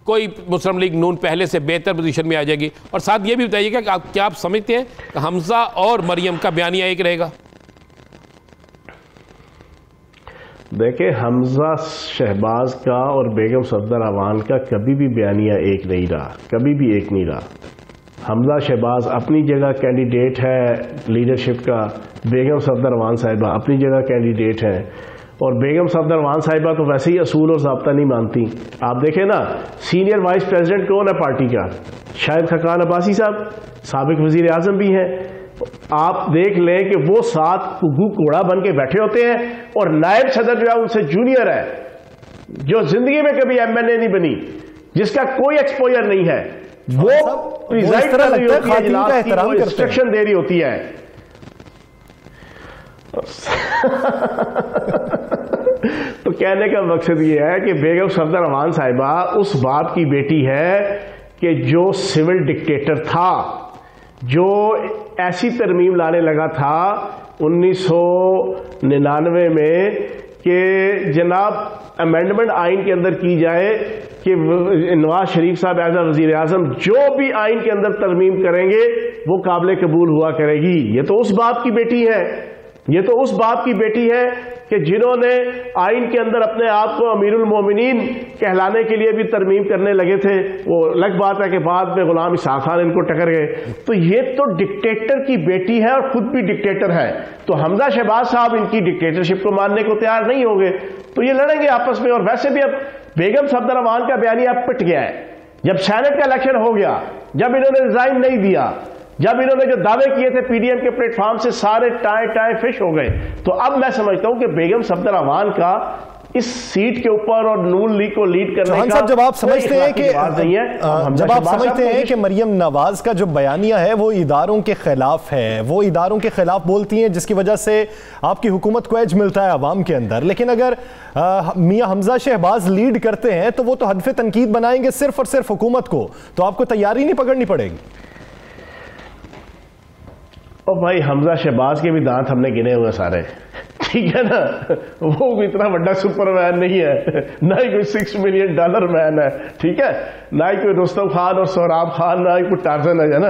[SPEAKER 2] कोई मुस्लिम लीग नून पहले से बेहतर पोजीशन में आ जाएगी? और साथ ये भी बताइएगा कि क्या आप समझते हैं कि हमजा और मरियम का बयानिया एक रहेगा?
[SPEAKER 3] देखिए, हमजा शहबाज का और बेगम सफदर रवान का कभी भी बयानिया एक नहीं रहा, कभी भी एक नहीं रहा। हमजा शहबाज अपनी जगह कैंडिडेट है लीडरशिप का, बेगम सफदर रवान साहिबा अपनी जगह कैंडिडेट है। और बेगम सफदर रवान साहिबा तो वैसे ही असूल और ज़ाब्ता नहीं मानती। आप देखें ना, सीनियर वाइस प्रेसिडेंट कौन है पार्टी का? शाहिद खकान अब्बासी साहब, साबिक वजीर आजम भी हैं। आप देख लें कि वो साथ घुघू घोड़ा बन के बैठे होते हैं और नायब सदर जो है उनसे जूनियर है, जो जिंदगी में कभी एमएनए नहीं बनी, जिसका कोई एक्सपोजर नहीं है, वो प्रिजाइड कर रही होती है इजलास की, वो इंस्ट्रक्शन दे रही होती है। तो कहने का मकसद ये है कि बेगम सफदर रवान साहिबा उस बाप की बेटी है कि जो सिविल डिक्टेटर था, जो ऐसी तरमीम लाने लगा था 1999 में कि जनाब अमेंडमेंट आइन के अंदर की जाए कि नवाज शरीफ साहब एज वजीर आजम जो भी आइन के अंदर तरमीम करेंगे वो काबिल कबूल हुआ करेगी। ये तो उस बाप की बेटी है, ये तो उस बाप की बेटी है कि जिन्होंने आइन के अंदर अपने आप को अमीरुल मोमिनीन कहलाने के लिए भी तरमीम करने लगे थे। वो अलग बात है कि बाद में गुलाम इसहाक खान इनको टकर गए। तो ये तो डिक्टेटर की बेटी है और खुद भी डिक्टेटर है। तो हमजा शहबाज साहब इनकी डिक्टेटरशिप को मानने को तैयार नहीं होंगे, तो ये लड़ेंगे आपस में। और वैसे भी अब बेगम सफदर रवान का बयानिया पिट गया है। जब सेनेट का इलेक्शन हो गया, जब इन्होंने रिजाइन नहीं दिया, जब इन्होंने जो दावे किए थे पीडीएम के प्लेटफॉर्म से, सारे टाए फिश हो गए। तो अब मैं समझता हूं कि बेगम सफदर रवान का इस सीट के ऊपर और नून लीग को लीड करने का
[SPEAKER 1] जब आप समझते हैं कि जब आप समझते हैं कि मरियम नवाज का जो बयानिया है वो इदारों के खिलाफ है, वो इदारों के खिलाफ बोलती हैं, जिसकी वजह से आपकी हुकूमत को एज मिलता है अवाम के अंदर, लेकिन अगर मियां हमजा शहबाज लीड करते हैं तो वो तो हदफ तनकीद बनाएंगे सिर्फ और सिर्फ हुकूमत को, तो आपको तैयारी नहीं पकड़नी पड़ेगी?
[SPEAKER 3] और भाई हमजा शहबाज के भी दांत हमने गिने हुए सारे, ठीक है ना। वो इतना बड़ा सुपरमैन नहीं है, ना ही कोई $6 मिलियन मैन है, ठीक है, ना ही कोई रुस्तम खान और सोहराब खान, ना ही कोई टार्जन है ना।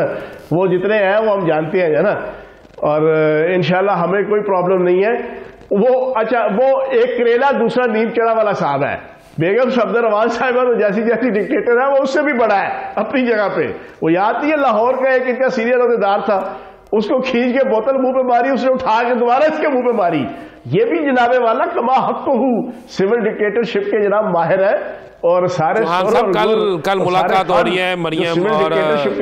[SPEAKER 3] वो जितने हैं वो हम जानते हैं ना, और इंशाल्लाह हमें कोई प्रॉब्लम नहीं है। वो अच्छा, वो एक करेला दूसरा नीम चढ़ा वाला साहब है। बेगम सफदर रवान साहिबा तो जैसी जैसी डिक्टेटर है वो उससे भी बड़ा है अपनी जगह पे। वो याद नहीं है लाहौर का एक इनका सीनियर अहदेदार था, उसको खींच के बोतल मुंह पे मारी, उसने उठा के दोबारा इसके मुंह पे मारी। ये भी जनाबे वाला कमा हक हूँ सिविल डिक्टेटरशिप के जनाब माहिर है। और सारे
[SPEAKER 2] कल मुलाकात हो रही है मरियम और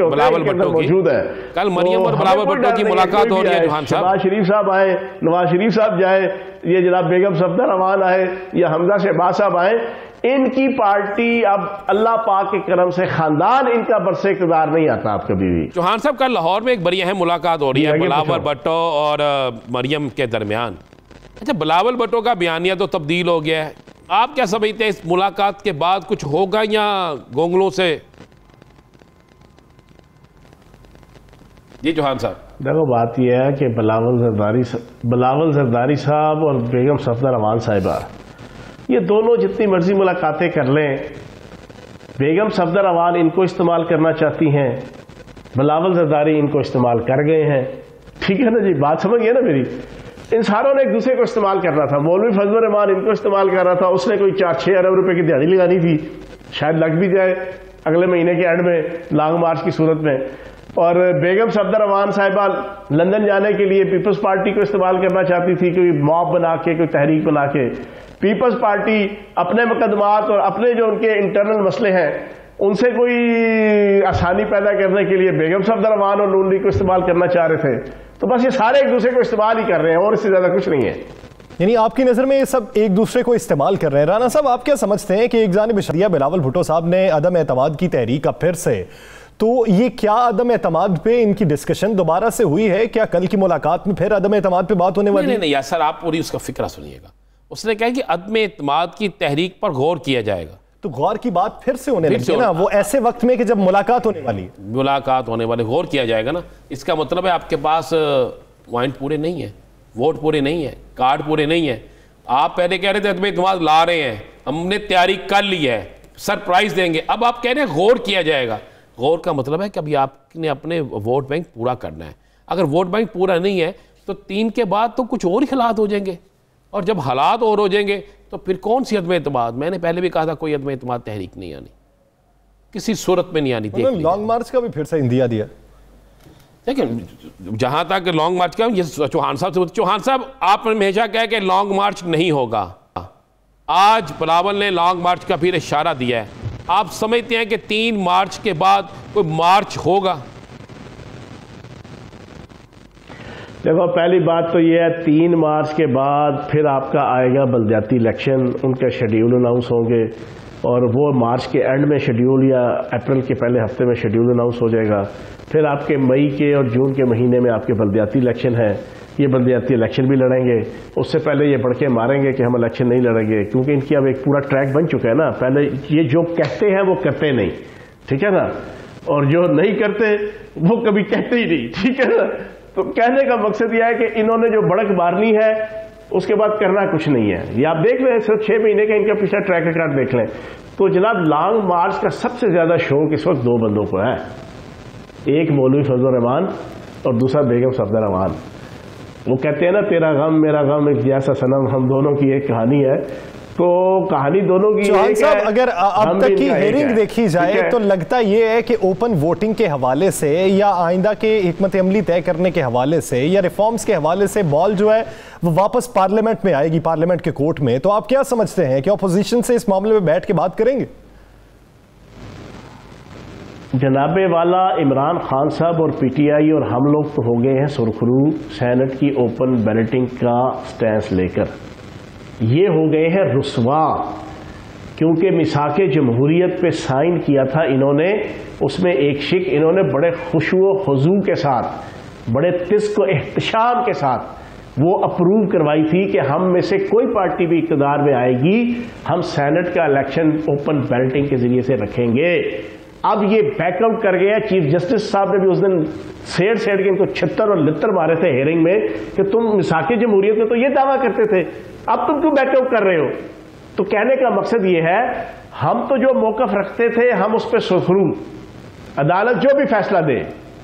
[SPEAKER 2] बिलावल भुट्टो की,
[SPEAKER 3] मौजूद है।
[SPEAKER 2] कल मरियम और बिलावल भुट्टो की मुलाकात हो रही है।
[SPEAKER 3] नवाज शरीफ साहब आए, नवाज शरीफ साहब जाए, ये जनाब बेगम सफदर रहमान आए या हमजा शहबाज साहब आए, इनकी पार्टी अब अल्लाह पाक के करम से खानदान इनका बरसे इक़्तिदार नहीं आता आप कभी भी।
[SPEAKER 2] चौहान साहब कल लाहौर में एक बड़ी अहम मुलाकात हो रही है बिलावल भुट्टो और मरियम के दरमियान। अच्छा, बिलावल भुट्टो का बयानिया तो तब्दील हो गया है, आप क्या समझते हैं इस मुलाकात के बाद कुछ होगा या गोंगलों से? जी चौहान साहब।
[SPEAKER 3] देखो बात यह है कि बिलावल जरदारी साहब और बेगम सफदर रहमान साहिबा, ये दोनों जितनी मर्जी मुलाकातें कर लें, बेगम सफदर रहमान इनको इस्तेमाल करना चाहती हैं, बिलावल जरदारी इनको इस्तेमाल कर गए हैं। ठीक है ना जी, बात समझ गए ना मेरी? इन सारों ने एक दूसरे को इस्तेमाल करना था। मौलवी फजलुर रहमान इनको इस्तेमाल कर रहा था, उसने कोई 4-6 अरब रुपए की दिहाड़ी लगानी थी, शायद लग भी जाए अगले महीने के एंड में लॉन्ग मार्च की सूरत में। और बेगम सफदर रहमान साहिबा लंदन जाने के लिए पीपल्स पार्टी को इस्तेमाल करना चाहती थी, कोई मॉब बना के, कोई तहरीक बना के। पीपल्स पार्टी अपने मुकदमात और अपने जो उनके इंटरनल मसले हैं उनसे कोई आसानी पैदा करने के लिए बेगम सफदर रहमान और नून लीग को इस्तेमाल करना चाह रहे थे। तो बस ये सारे एक दूसरे को इस्तेमाल ही कर रहे हैं और इससे ज्यादा कुछ नहीं है।
[SPEAKER 1] यानी आपकी नजर में ये सब एक दूसरे को इस्तेमाल कर रहे हैं। राना साहब, आप क्या समझते हैं कि एक जानिब शरिया बिलावल भुट्टो साहब ने अदम एतमाद की तहरीक का फिर से, तो ये क्या अदम एतमाद पे इनकी डिस्कशन दोबारा से हुई है? क्या कल की मुलाकात में फिर अदम एतमाद पे बात होने वाली है?
[SPEAKER 2] नहीं यार सर, आप पूरी उसका फिक्रा सुनिएगा। उसने कहा कि अदम एतमाद की तहरीक पर गौर किया जाएगा।
[SPEAKER 1] तो गौर की बात फिर से होने लगी ना, वो ऐसे वक्त में कि जब मुलाकात होने वाली है।
[SPEAKER 2] मुलाकात होने वाली, गौर किया जाएगा ना। इसका मतलब है आपके पास पॉइंट पूरे नहीं है, वोट पूरे नहीं है, कार्ड पूरे नहीं है। आप पहले कह रहे थे अदम एतमाद ला रहे हैं, हमने तैयारी कर ली है, सरप्राइज देंगे। अब आप कह रहे हैं गौर किया जाएगा। गौर का मतलब है कि अभी आपने अपने वोट बैंक पूरा करना है। अगर वोट बैंक पूरा नहीं है तो 3 के बाद तो कुछ और ही हालात हो जाएंगे, और जब हालात और हो जाएंगे तो फिर कौन सी अदम एतमाद? मैंने पहले भी कहा था कोई अदम एतमाद तहरीक नहीं आनी, किसी सूरत में नहीं आनी।
[SPEAKER 1] लॉन्ग मार्च का भी फिर से इंदिया दिया।
[SPEAKER 2] देखिए, जहां तक लॉन्ग मार्च का, ये चौहान साहब से, चौहान साहब आपने हमेशा कहा कि लॉन्ग मार्च नहीं होगा। आज बिलावल ने लॉन्ग मार्च का फिर इशारा दिया है। आप समझते हैं कि 3 मार्च के बाद कोई मार्च होगा?
[SPEAKER 3] देखो, पहली बात तो यह है 3 मार्च के बाद फिर आपका आएगा बलदियाती इलेक्शन, उनके शेड्यूल अनाउंस होंगे और वो मार्च के एंड में शेड्यूल या अप्रैल के पहले हफ्ते में शेड्यूल अनाउंस हो जाएगा। फिर आपके मई के और जून के महीने में आपके बलदियाती इलेक्शन है। ये बलदियाती इलेक्शन भी लड़ेंगे, उससे पहले ये बढ़ के मारेंगे कि हम इलेक्शन नहीं लड़ेंगे, क्योंकि इनकी अब एक पूरा ट्रैक बन चुका है ना। पहले ये जो कहते हैं वो करते नहीं, ठीक है ना, और जो नहीं करते वो कभी कहते ही नहीं, ठीक है ना। तो कहने का मकसद यह है कि इन्होंने जो बढ़क मारनी है उसके बाद करना कुछ नहीं है। ये आप देख लें, सिर्फ 6 महीने का इनका पिछला ट्रैक रिकॉर्ड देख लें। तो जनाब, लॉन्ग मार्च का सबसे ज्यादा शौक इस वक्त 2 बंदों को है, एक मौलवी फजलुर रहमान और दूसरा बेगम सफदर रहमान। वो कहते हैं ना, तेरा गम मेरा गम एक जैसा सनम, हम दोनों की एक कहानी है। तो कहानी दोनों की
[SPEAKER 1] चौहान साहब, अगर अब तक की हेयरिंग देखी जाए तो लगता ये है कि ओपन वोटिंग के हवाले से या आइंदा के हिकमत अमली तय करने के हवाले से या रिफॉर्म्स के हवाले से बॉल जो है वो वापस पार्लियामेंट में आएगी, पार्लियामेंट के कोर्ट में। तो आप क्या समझते हैं कि अपोजिशन से इस मामले में बैठ के बात करेंगे?
[SPEAKER 3] जनाबे वाला इमरान खान साहब और पीटीआई और हम लोग तो हो गए हैं सुरखरू सेनेट की ओपन बैलेटिंग का स्टैंस लेकर। ये हो गए हैं रुस्वा, क्योंकि मिसाक जमहूरियत पे साइन किया था इन्होंने। उसमें एक शिक इन्होंने बड़े खुशू हुजू के साथ, बड़े तिस्क व एहतशाम के साथ वो अप्रूव करवाई थी कि हम में से कोई पार्टी भी इक़्तिदार में आएगी, हम सेनेट का इलेक्शन ओपन बैलेटिंग के जरिए से रखेंगे। अब ये बैकआउट कर गया। चीफ जस्टिस साहब ने भी उस दिन सेड़ के इनको 76 और लित्तर मारे थे हेयरिंग में कि तुम मिसाक जमहूरियत में तो ये दावा करते थे, अब तुम क्यों बैकआउट कर रहे हो? तो कहने का मकसद ये है, हम तो जो मौकफ रखते थे हम उस पर सुरखरू, अदालत जो भी फैसला दे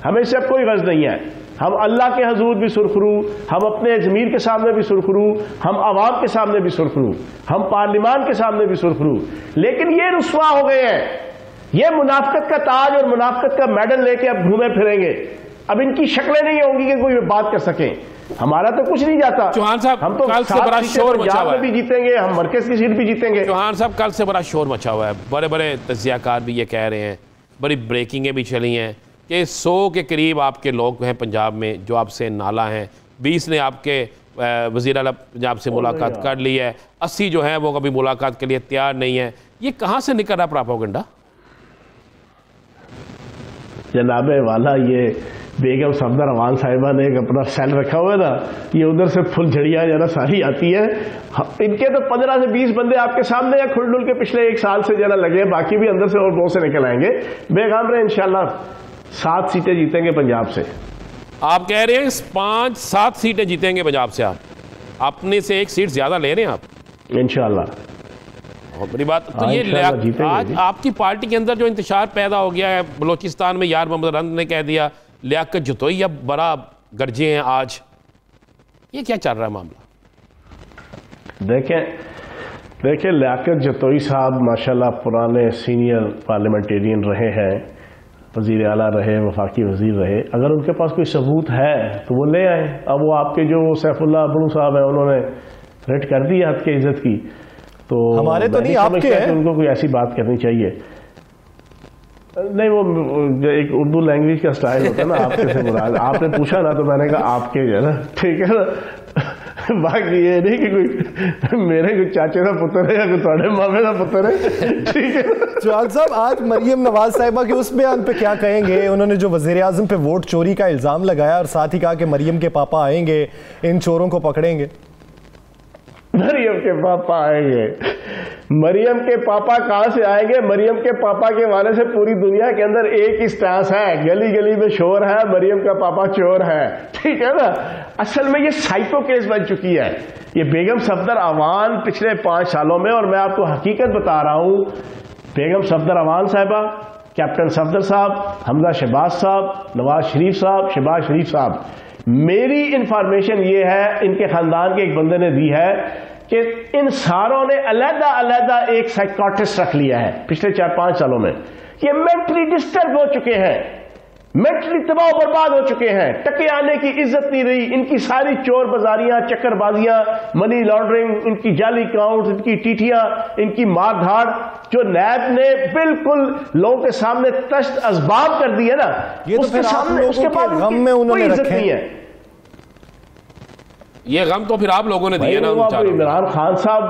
[SPEAKER 3] हमें इससे अब कोई गर्ज नहीं है। हम अल्लाह के हजूर भी सुरखरू, हम अपने ज़मीर के सामने भी सुरखरू, हम आवाम के सामने भी सुरखरू, हम पार्लिमान के सामने भी सुरखरू। लेकिन ये रुस्वा हो गए हैं, ये मुनाफिकत का ताज और मुनाफिकत का मेडल लेके अब घूमे फिरेंगे। अब इनकी शक्लें नहीं होंगी कि कोई बात कर सके। हमारा तो कुछ नहीं जाता।
[SPEAKER 2] चौहान साहब,
[SPEAKER 3] हम तो
[SPEAKER 2] कल से बड़ा शोर मचा हुआ है,
[SPEAKER 3] भी जीतेंगे, हम मरकज की सीट भी जीतेंगे।
[SPEAKER 2] चौहान साहब, कल से बड़ा शोर मचा हुआ है, बड़े बड़े तज्जियाकार भी ये कह रहे हैं, बड़ी ब्रेकिंगें भी चली हैं कि 100 के करीब आपके लोग हैं पंजाब में जो आपसे नाला हैं, 20 ने आपके वज़ीर आला पंजाब से मुलाकात कर ली है, 80 जो हैं वो कभी मुलाकात के लिए तैयार नहीं है। ये कहाँ से निकल रहा प्रोपेगेंडा?
[SPEAKER 3] जनाबे वाला ये बेगम सफदर अवान साहिबा ने एक अपना सेल रखा हुआ है ना, ये उधर से फुलझड़ियाँ जरा सारी आती है। इनके तो 15 से 20 बंदे आपके सामने या खुलडुल के पिछले 1 साल से जरा लगे, बाकी भी अंदर से और 2 से निकल आएंगे। बेगम रहे इंशाल्लाह 7 सीटें जीतेंगे पंजाब से।
[SPEAKER 2] आप कह रहे हैं 5-7 सीटें जीतेंगे पंजाब से, आप अपने से 1 सीट ज्यादा ले रहे हैं आप
[SPEAKER 3] इंशाल्लाह।
[SPEAKER 2] बहुत बड़ी बात। तो ये आज आपकी पार्टी के अंदर जो इंतशार पैदा हो गया है, बलोचिस्तान में यार मोहम्मद रंद ने कह दिया लियाकत जतोई अब बड़ा गर्जे हैं आज, ये क्या चल रहा है मामला?
[SPEAKER 3] देखें लियाकत जतोई साहब माशाल्लाह पुराने सीनियर पार्लियामेंटेरियन रहे हैं, वज़ीर आला रहे, वफाकी वज़ीर रहे। अगर उनके पास कोई सबूत है तो वो ले आए। अब वो आपके जो सैफुल्लाह अबड़ू साहब हैं उन्होंने रेट कर दी हद के इज्जत की, तो
[SPEAKER 1] हमारे तो नहीं आपके हैं।
[SPEAKER 3] उनको कोई ऐसी बात करनी चाहिए नहीं। वो एक उर्दू लैंग्वेज का स्टाइल होता है ना, आपके से मुराद, आपने पूछा ना तो मैंने कहा आपके जो है ना, ठीक है ना। बाकी ये नहीं कि कोई मेरे कोई चाचे का पुत्र है या कोई थोड़े मामे का पुत्र है, ठीक है।
[SPEAKER 1] चौहान साहब, आज मरियम नवाज साहिबा के उस बयान पे क्या कहेंगे? उन्होंने जो वजीर आजम पे वोट चोरी का इल्जाम लगाया और साथ ही कहा कि मरियम के पापा आएंगे, इन चोरों को पकड़ेंगे।
[SPEAKER 3] मरियम के पापा आएंगे? मरियम के पापा कहां से आएंगे? मरियम के पापा के वाले से पूरी दुनिया के अंदर एक ही स्टांस है, गली गली में शोर है, मरियम का पापा चोर है, ठीक है ना। असल में ये साइको केस बन चुकी है ये बेगम सफदर अवान पिछले 5 सालों में। और मैं आपको हकीकत बता रहा हूं, बेगम सफदर अवान साहिबा, कैप्टन सफदर साहब, हमजा शहबाज साहब, नवाज शरीफ साहब, शहबाज शरीफ साहब, मेरी इंफॉर्मेशन ये है, इनके खानदान के एक बंदे ने दी है कि इन सारों ने अलग अलग एक साइकोटिस्ट रख लिया है पिछले 4-5 सालों में। ये मेंटली डिस्टर्ब हो चुके हैं, मेंटली तबाह बर्बाद हो चुके हैं, टके आने की इज्जत नहीं रही। इनकी सारी चोर बाजारियां, चक्करबाजियां, मनी लॉन्ड्रिंग, इनकी जाली अकाउंट, इनकी टीटियां, इनकी मार धाड़, जो नैब ने बिल्कुल लोगों के सामने तश्त असबाब कर दी है ना,
[SPEAKER 1] ये तो फिर आप लोगों के गम में उन्होंने रखे हैं।
[SPEAKER 2] ये गम तो फिर आप लोगों ने दिए ना।
[SPEAKER 3] इमरान खान साहब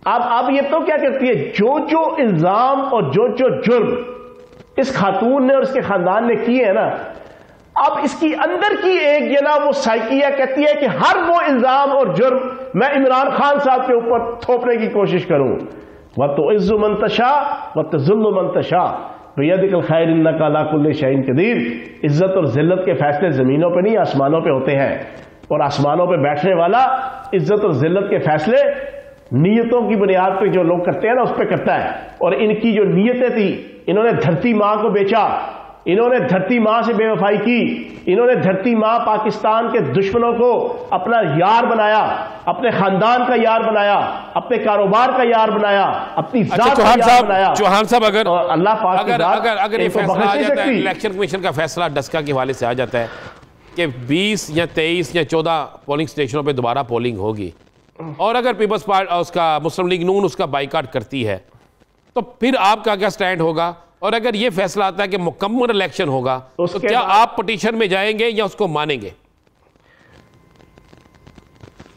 [SPEAKER 3] अब ये तो क्या करती है, जो जो इल्जाम और जो जो जुर्म इस खातून ने और इसके खानदान ने किए हैं ना, अब इसकी अंदर की एक ये ना वो साइकिया कहती है कि हर वो इल्जाम और जुर्म मैं इमरान खान साहब के ऊपर थोपने की कोशिश करूं। व तो इज्जु मंतशा व तजुल्लु मंतशा बियदिकल खैर इन्नका अला कुल्लि शैइन कदीर। इज्जत और जिल्लत के फैसले जमीनों पे नहीं आसमानों पे होते हैं, और आसमानों पे बैठने वाला इज्जत और जिल्लत के फैसले नीयतों की बुनियाद पे जो लोग करते हैं ना, उस पर करता है। और इनकी जो नीयतें थी, इन्होंने धरती मां को बेचा, इन्होंने धरती मां से बेवफाई की, इन्होंने धरती मां पाकिस्तान के दुश्मनों को अपना यार बनाया, अपने खानदान का यार बनाया, अपने कारोबार का यार बनाया, अपनी जात का यार बनाया।
[SPEAKER 2] चौहान साहब, अगर
[SPEAKER 3] अल्लाह पाक
[SPEAKER 2] अगर ये फैसला आ जाता है, इलेक्शन कमीशन का फैसला डस्का के हवाले से आ जाता है कि 20 या 23 या 14 पोलिंग स्टेशनों पे दोबारा पोलिंग होगी, और अगर पीपल्स पार्टी उसका मुस्लिम लीग नून उसका बाइकाट करती है, तो फिर आपका क्या स्टैंड होगा? और अगर ये फैसला आता है कि मुकम्मल इलेक्शन होगा, तो क्या आप पिटीशन में जाएंगे या उसको मानेंगे?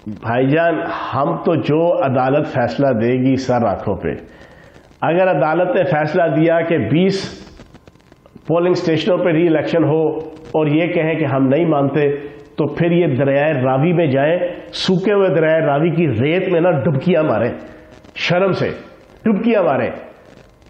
[SPEAKER 3] भाईजान, हम तो जो अदालत फैसला देगी सर आंखों पे, अगर अदालत ने फैसला दिया कि 20 पोलिंग स्टेशनों पे री इलेक्शन हो और ये कहें कि हम नहीं मानते, तो फिर ये दरियाए रावी में जाए, सूखे हुए दरियाए रावी की रेत में ना डुबकियां मारे, शर्म से डुबकियां मारे।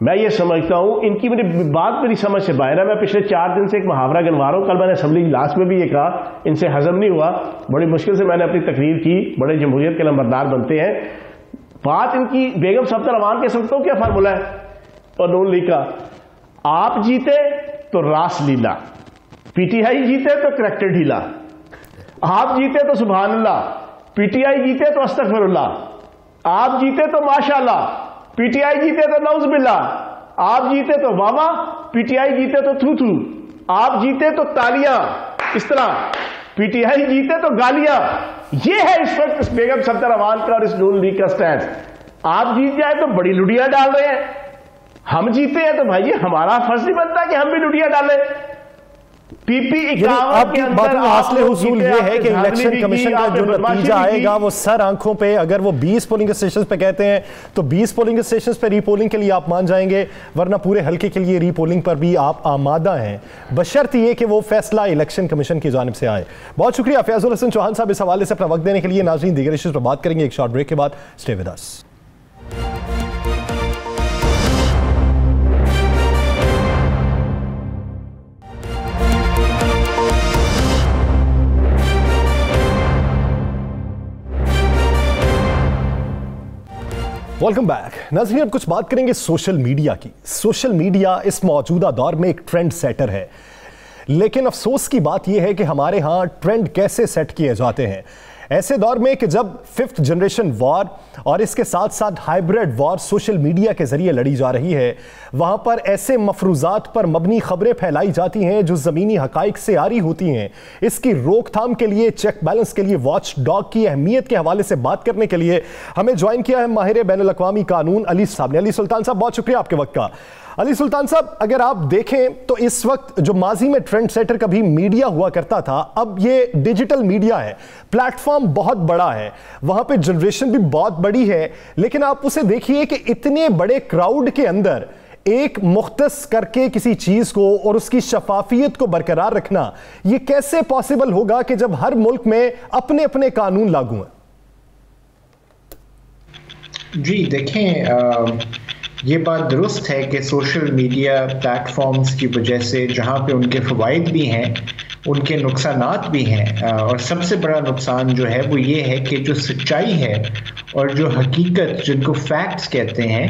[SPEAKER 3] मैं ये समझता हूं इनकी बात मेरी समझ से बाहर है। मैं पिछले 4 दिन से एक मुहावरा गिनवा रहा हूं, कल मैंने असेंबली इजलास में भी ये कहा, इनसे हजम नहीं हुआ, बड़ी मुश्किल से मैंने अपनी तकरीर की। बड़े जमहूरियत के नंबरदार बनते हैं। बात इनकी बेगम सफदर अवान के सकते हो क्या फार्मूला है और नून लीग का, आप जीते तो रास लीला, पीटीआई जीते तो करैक्टर ढीला, आप जीते तो सुभान अल्लाह, पीटीआई जीते तो अस्तगफिरुल्लाह, आप जीते तो माशाअल्लाह, पीटीआई जीते तो नौज़ बिल्लाह, आप जीते तो वावा, पीटीआई जीते तो थू थू। आप जीते तो तालियां, इस तरह पीटीआई जीते तो गालियां। ये है इस वक्त इस बेगम सफदर अवान का और इस नून लीग का स्टैंड। आप जीत जाए तो बड़ी लुटियां डाल रहे हैं, हम जीते हैं तो भाई हमारा फर्ज नहीं बनता कि हम भी लुटियां डालें। पीपी
[SPEAKER 1] आपकी बात में हासिल हुसूल ये है कि इलेक्शन कमीशन का जो नतीजा आएगा वो सर आंखों पे, अगर वो 20 पोलिंग स्टेशन पे कहते हैं तो 20 पोलिंग स्टेशन पे रीपोलिंग के लिए आप मान जाएंगे, वरना पूरे हल्के के लिए रीपोलिंग पर भी आप आमादा हैं, बशर्ते ये कि वो फैसला इलेक्शन कमीशन की जानिब से आए। बहुत शुक्रिया फैजुल हसन चौहान साहब इस हवाले से अपना वक्त देने के लिए। नाज़रीन, दीगर इश्यूज पर बात करेंगे एक शॉर्ट ब्रेक के बाद। Stay with us. Welcome back. नाज़रीन, अब कुछ बात करेंगे सोशल मीडिया की। सोशल मीडिया इस मौजूदा दौर में एक ट्रेंड सेटर है, लेकिन अफसोस की बात यह है कि हमारे यहाँ ट्रेंड कैसे सेट किए जाते हैं ऐसे दौर में कि जब 5th जनरेशन वॉर और इसके साथ साथ हाइब्रिड वॉर सोशल मीडिया के जरिए लड़ी जा रही है, वहां पर ऐसे मफरूजात पर मबनी खबरें फैलाई जाती हैं जो ज़मीनी हकाइक से आरी होती हैं। इसकी रोकथाम के लिए, चेक बैलेंस के लिए, वॉच डॉग की अहमियत के हवाले से बात करने के लिए हमें ज्वाइन किया है माहिर बैनुल अक़वामी कानून अली साहब ने। अली सुल्तान साहब, बहुत शुक्रिया आपके वक्त का। अली सुल्तान साहब, अगर आप देखें तो इस वक्त जो माजी में ट्रेंड सेटर कभी मीडिया हुआ करता था, अब ये डिजिटल मीडिया है, प्लेटफॉर्म बहुत बड़ा है, वहां पे जनरेशन भी बहुत बड़ी है, लेकिन आप उसे देखिए कि इतने बड़े क्राउड के अंदर एक मुख्तस करके किसी चीज को और उसकी शफाफियत को बरकरार रखना, ये कैसे पॉसिबल होगा कि जब हर मुल्क में अपने अपने कानून लागू हैं?
[SPEAKER 4] जी देखें, ये बात दुरुस्त है कि सोशल मीडिया प्लेटफॉर्म्स की वजह से जहाँ पे उनके फ़वाइद भी हैं, उनके नुकसानात भी हैं, और सबसे बड़ा नुकसान जो है वो ये है कि जो सच्चाई है और जो हकीकत, जिनको फैक्ट्स कहते हैं,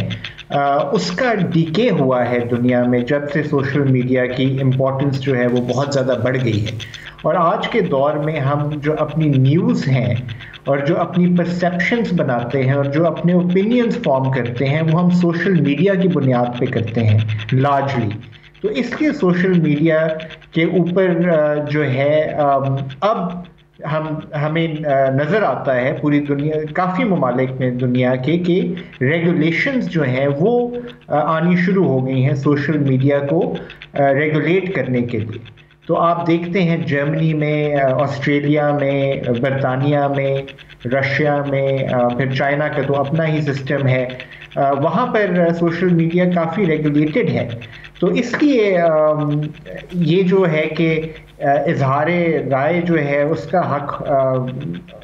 [SPEAKER 4] उसका डीके हुआ है दुनिया में जब से सोशल मीडिया की इम्पोर्टेंस जो है वो बहुत ज़्यादा बढ़ गई है। और आज के दौर में हम जो अपनी न्यूज़ हैं और जो अपनी परसेप्शंस बनाते हैं और जो अपने ओपिनियंस फॉर्म करते हैं, वो हम सोशल मीडिया की बुनियाद पे करते हैं लार्जली। तो इसलिए सोशल मीडिया के ऊपर जो है अब हमें नज़र आता है पूरी दुनिया, काफ़ी ममालिक में दुनिया के, कि रेगुलेशंस जो हैं वो आनी शुरू हो गई हैं सोशल मीडिया को रेगुलेट करने के लिए। तो आप देखते हैं जर्मनी में, ऑस्ट्रेलिया में, बरतानिया में, रशिया में, फिर चाइना का तो अपना ही सिस्टम है, वहाँ पर सोशल मीडिया काफ़ी रेगुलेटेड है। तो इसलिए ये जो है कि इजहार राय जो है उसका हक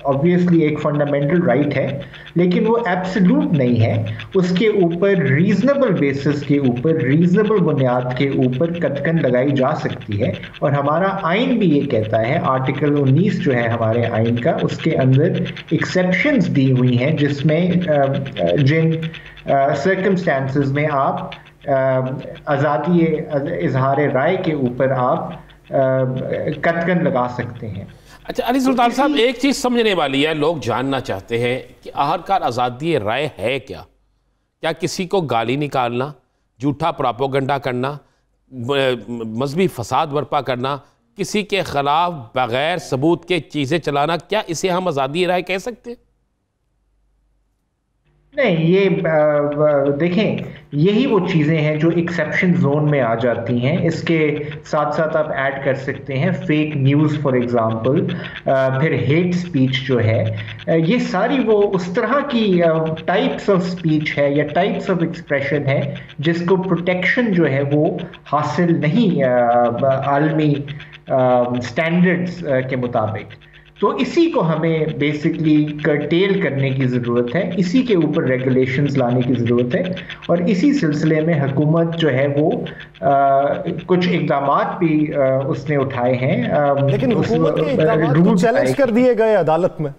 [SPEAKER 4] ऑब्वियसली एक फंडामेंटल राइट है, लेकिन वो एब्सोल्यूट नहीं है। उसके ऊपर रीजनेबल बेसिस के ऊपर, रीजनेबल बुनियाद के ऊपर कटकन लगाई जा सकती है। और हमारा आइन भी ये कहता है, आर्टिकल 19 जो है हमारे आइन का, उसके अंदर एक्सेप्शंस दी हुई हैं जिसमें जिन सर्कमस्टांसेस में आप आज़ादी इजहार राय के ऊपर आप कटकन लगा सकते हैं।
[SPEAKER 2] अच्छा अली सुल्तान साहब, एक चीज़ समझने वाली है, लोग जानना चाहते हैं कि आखिरकार आज़ादी राय है क्या? क्या किसी को गाली निकालना, झूठा प्रोपेगेंडा करना, मजहबी फसाद बर्पा करना, किसी के खिलाफ बगैर सबूत के चीज़ें चलाना, क्या इसे हम आज़ादी राय कह सकते हैं?
[SPEAKER 4] नहीं, ये देखें, यही वो चीज़ें हैं जो एक्सेप्शन जोन में आ जाती हैं। इसके साथ साथ आप ऐड कर सकते हैं फेक न्यूज़ फॉर एग्जांपल, फिर हेट स्पीच जो है, ये सारी वो उस तरह की टाइप्स ऑफ स्पीच है या टाइप्स ऑफ एक्सप्रेशन है जिसको प्रोटेक्शन जो है वो हासिल नहीं आलमी स्टैंडर्ड्स के मुताबिक। तो इसी को हमें बेसिकली कर्टेल करने की ज़रूरत है, इसी के ऊपर रेगुलेशंस लाने की ज़रूरत है, और इसी सिलसिले में हुकूमत जो है वो कुछ इक़दामात भी उसने उठाए हैं।
[SPEAKER 1] लेकिन हुकूमत के इक़दामात को चैलेंज कर दिए गए अदालत में।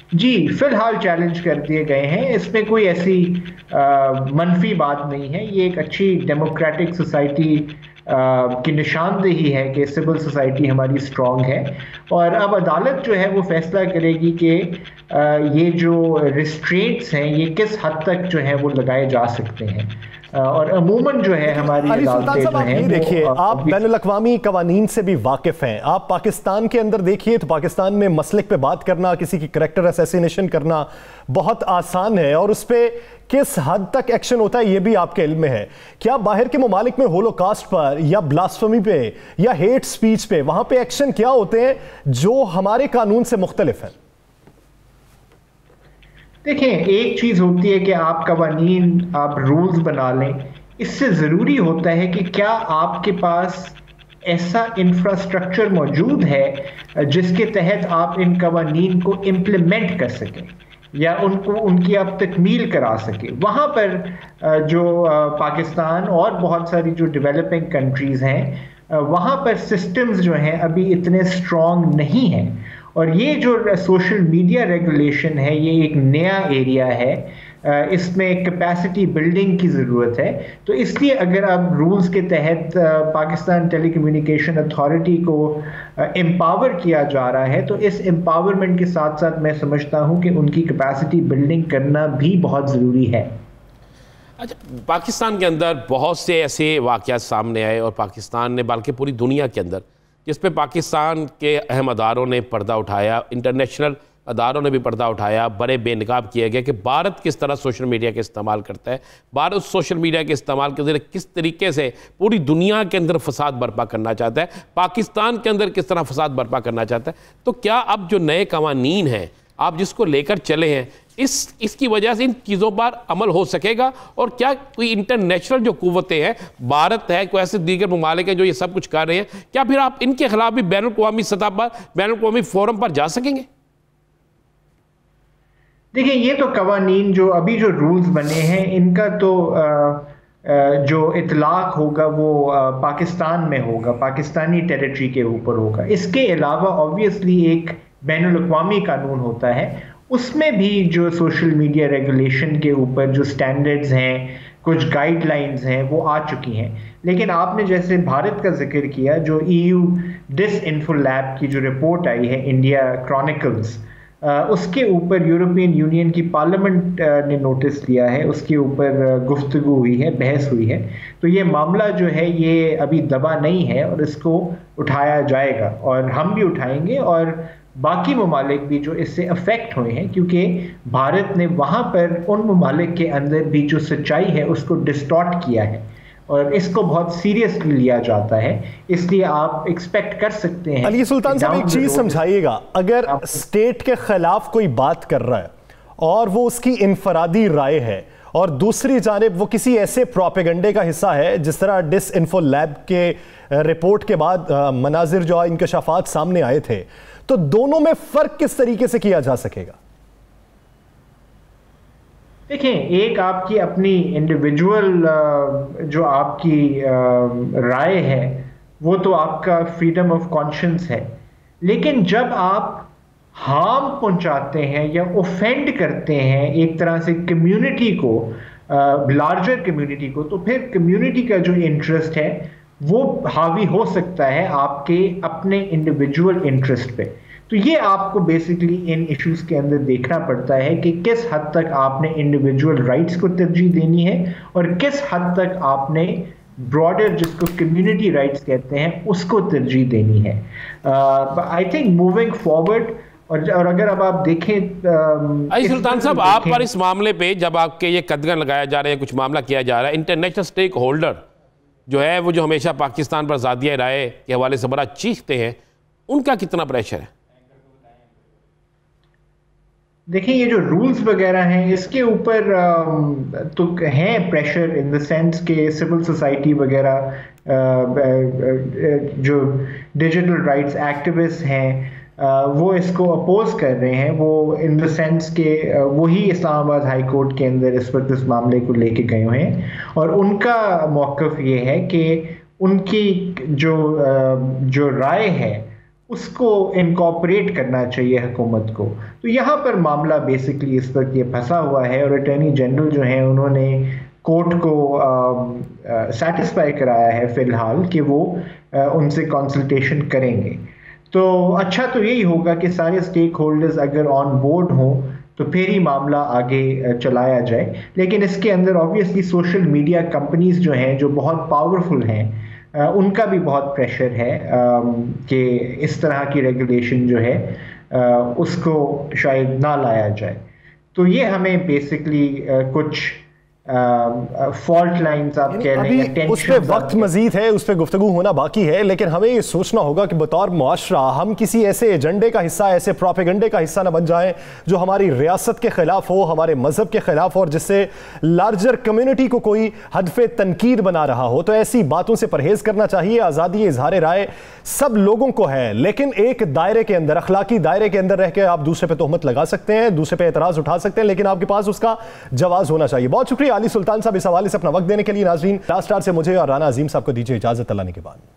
[SPEAKER 4] जी, फिलहाल चैलेंज कर दिए गए हैं, इसमें कोई ऐसी मनफी बात नहीं है। ये एक अच्छी डेमोक्रेटिक सोसाइटी की निशानदेही है कि सिविल सोसाइटी हमारी स्ट्रॉन्ग है। और अब अदालत जो है वो फैसला करेगी कि ये जो रिस्ट्रेंट्स हैं ये किस हद तक जो है वो लगाए जा सकते हैं। और अमूमन जो है हमारी
[SPEAKER 1] अली सुल्तान साहब, आप ये देखिए, आप बैनुल-अक़वामी कवानीन से भी वाकिफ हैं। आप पाकिस्तान के अंदर देखिए तो पाकिस्तान में मसलिक पे बात करना, किसी की करैक्टर असैसिनेशन करना बहुत आसान है, और उस पर किस हद तक एक्शन होता है ये भी आपके इल्म में है। क्या बाहर के ममालिक में होलोकास्ट पर या ब्लास्फेमी पे या हेट स्पीच पे वहां पे एक्शन क्या होते हैं जो हमारे कानून से मुख्तलिफ है?
[SPEAKER 4] देखें, एक चीज़ होती है कि आप कवानीन, आप रूल्स बना लें, इससे ज़रूरी होता है कि क्या आपके पास ऐसा इंफ्रास्ट्रक्चर मौजूद है जिसके तहत आप इन कवानीन को इम्प्लीमेंट कर सकें या उनको उनकी आप तकमील करा सकें। वहाँ पर जो पाकिस्तान और बहुत सारी जो डेवलपिंग कंट्रीज़ हैं, वहाँ पर सिस्टम्स जो हैं अभी इतने स्ट्रॉन्ग नहीं हैं, और ये जो सोशल मीडिया रेगुलेशन है ये एक नया एरिया है, इसमें कैपेसिटी बिल्डिंग की ज़रूरत है। तो इसलिए अगर अब रूल्स के तहत पाकिस्तान टेलीकम्युनिकेशन अथॉरिटी को एम्पावर किया जा रहा है, तो इस एम्पावरमेंट के साथ साथ मैं समझता हूँ कि उनकी कैपेसिटी बिल्डिंग करना भी बहुत ज़रूरी है।
[SPEAKER 2] अच्छा, पाकिस्तान के अंदर बहुत से ऐसे वाक़यात सामने आए, और पाकिस्तान ने बल्कि पूरी दुनिया के अंदर जिस पे पाकिस्तान के अहम अदारों ने पर्दा उठाया, इंटरनेशनल अदारों ने भी पर्दा उठाया, बड़े बेनकाब किए गए कि भारत किस तरह सोशल मीडिया का इस्तेमाल करता है, भारत सोशल मीडिया के इस्तेमाल के ज़रिए किस तरीके से पूरी दुनिया के अंदर फसाद बर्पा करना चाहता है, पाकिस्तान के अंदर किस तरह फसाद बर्पा करना चाहता है। तो क्या अब जो नए कवानीन हैं आप जिसको लेकर चले हैं, इसकी वजह से इन चीज़ों पर अमल हो सकेगा? और क्या कोई इंटरनेशनल जो कुव्वतें हैं, भारत है, कोई ऐसे दीगर ममालिक हैं जो ये सब कुछ कर रहे हैं, क्या फिर आप इनके खिलाफ भी बैनुल-अक़वामी सतह पर, बैनुल-अक़वामी फोरम पर जा सकेंगे?
[SPEAKER 4] देखिए, ये तो कवानीन जो अभी जो रूल्स बने हैं इनका तो जो इतलाक होगा वो पाकिस्तान में होगा, पाकिस्तानी टेरिटरी के ऊपर होगा। इसके अलावा ऑब्वियसली एक बैनुल-अक़वामी कानून होता है, उसमें भी जो सोशल मीडिया रेगुलेशन के ऊपर जो स्टैंडर्ड्स हैं, कुछ गाइडलाइंस हैं, वो आ चुकी हैं। लेकिन आपने जैसे भारत का जिक्र किया, जो EU डिसइन्फो लैब की जो रिपोर्ट आई है, इंडिया क्रॉनिकल्स, उसके ऊपर यूरोपियन यूनियन की पार्लियामेंट ने नोटिस लिया है, उसके ऊपर गुफ्तगू हुई है, बहस हुई है। तो ये मामला जो है ये अभी दबा नहीं है और इसको उठाया जाएगा, और हम भी उठाएंगे और बाकी ममालिक भी जो इससे अफेक्ट हुए हैं, क्योंकि भारत ने वहाँ पर उन ममालिक के अंदर भी जो सच्चाई है उसको डिस्टॉर्ट किया है, और इसको बहुत सीरियसली लिया जाता है। इसलिए आप एक्सपेक्ट कर सकते हैं।
[SPEAKER 1] अली सुल्तान साहब, एक चीज समझाइएगा, अगर स्टेट के खिलाफ कोई बात कर रहा है और वो उसकी इनफरादी राय है, और दूसरी जानिब वो किसी ऐसे प्रोपेगेंडे का हिस्सा है, जिस तरह डिसइन्फो लैब के रिपोर्ट के बाद मनाजिर जो इंकशाफात सामने आए थे, तो दोनों में फर्क किस तरीके से किया जा सकेगा?
[SPEAKER 4] देखें, एक आपकी अपनी इंडिविजुअल जो आपकी राय है वो तो आपका फ्रीडम ऑफ कॉन्शियंस है, लेकिन जब आप हार्म पहुंचाते हैं या ऑफेंड करते हैं एक तरह से कम्युनिटी को, लार्जर कम्युनिटी को, तो फिर कम्युनिटी का जो इंटरेस्ट है वो हावी हो सकता है आपके अपने इंडिविजुअल इंटरेस्ट पे। तो ये आपको बेसिकली इन इश्यूज के अंदर देखना पड़ता है कि किस हद तक आपने इंडिविजुअल राइट्स को तरजीह देनी है और किस हद तक आपने ब्रॉडर, जिसको कम्युनिटी राइट्स कहते हैं, उसको तरजीह देनी है। आई थिंक मूविंग फॉरवर्ड, और अगर अब आप देखें
[SPEAKER 2] सुल्तान साहब, आप पर इस मामले पे जब आपके ये कदगन लगाया जा रहे हैं, कुछ मामला किया जा रहा है, इंटरनेशनल स्टेक होल्डर जो है वो जो हमेशा पाकिस्तान पर आज़ादिया राय के हवाले से बड़ा चीखते हैं, उनका कितना प्रेशर है?
[SPEAKER 4] देखिए, ये जो रूल्स वगैरह हैं इसके ऊपर तो हैं प्रेशर, इन द सेंस के सिविल सोसाइटी वगैरह, जो डिजिटल राइट्स एक्टिविस्ट हैं, वो इसको अपोज कर रहे हैं। वो इन द सेंस के वही इस्लामाबाद हाई कोर्ट के अंदर इस वक्त इस मामले को लेके गए हुए हैं, और उनका मौक़िफ़ ये है कि उनकी जो राय है उसको इनकॉर्पोरेट करना चाहिए हुकूमत को। तो यहाँ पर मामला बेसिकली इस वक्त ये फंसा हुआ है, और अटॉर्नी जनरल जो हैं उन्होंने कोर्ट को सेटिस्फाई कराया है फ़िलहाल कि वो उनसे कंसल्टेशन करेंगे। तो अच्छा तो यही होगा कि सारे स्टेक होल्डर्स अगर ऑन बोर्ड हों तो फिर ही मामला आगे चलाया जाए। लेकिन इसके अंदर ऑब्वियसली सोशल मीडिया कंपनीज जो हैं, जो बहुत पावरफुल हैं, उनका भी बहुत प्रेशर है कि इस तरह की रेगुलेशन जो है उसको शायद ना लाया जाए। तो ये हमें बेसिकली कुछ फॉल्ट लाइंस आप कह रहे हैं,
[SPEAKER 1] उस पे वक्त मजीद है, उस पे गुफ्तगू होना बाकी है, लेकिन हमें ये सोचना होगा कि बतौर मुआशरा हम किसी ऐसे एजेंडे का हिस्सा, ऐसे प्रोपेगेंडे का हिस्सा न बन जाएं जो हमारी रियासत के खिलाफ हो, हमारे मजहब के खिलाफ हो, और जिससे लार्जर कम्युनिटी को कोई हदफे तनकीद बना रहा हो। तो ऐसी बातों से परहेज करना चाहिए। आज़ादी इजहार राय सब लोगों को है, लेकिन एक दायरे के अंदर, अखलाकी दायरे के अंदर रह के आप दूसरे पे तोहमत लगा सकते हैं, दूसरे पे एतराज उठा सकते हैं, लेकिन आपके पास उसका जवाब होना चाहिए। बहुत शुक्रिया अली सुल्तान साहब इस हवाले से अपना वक्त देने के लिए। नाज़रीन, लास्ट स्टार से मुझे और राना अजीम साहब को दीजिए इजाजत। अल्लाह ने के बाद।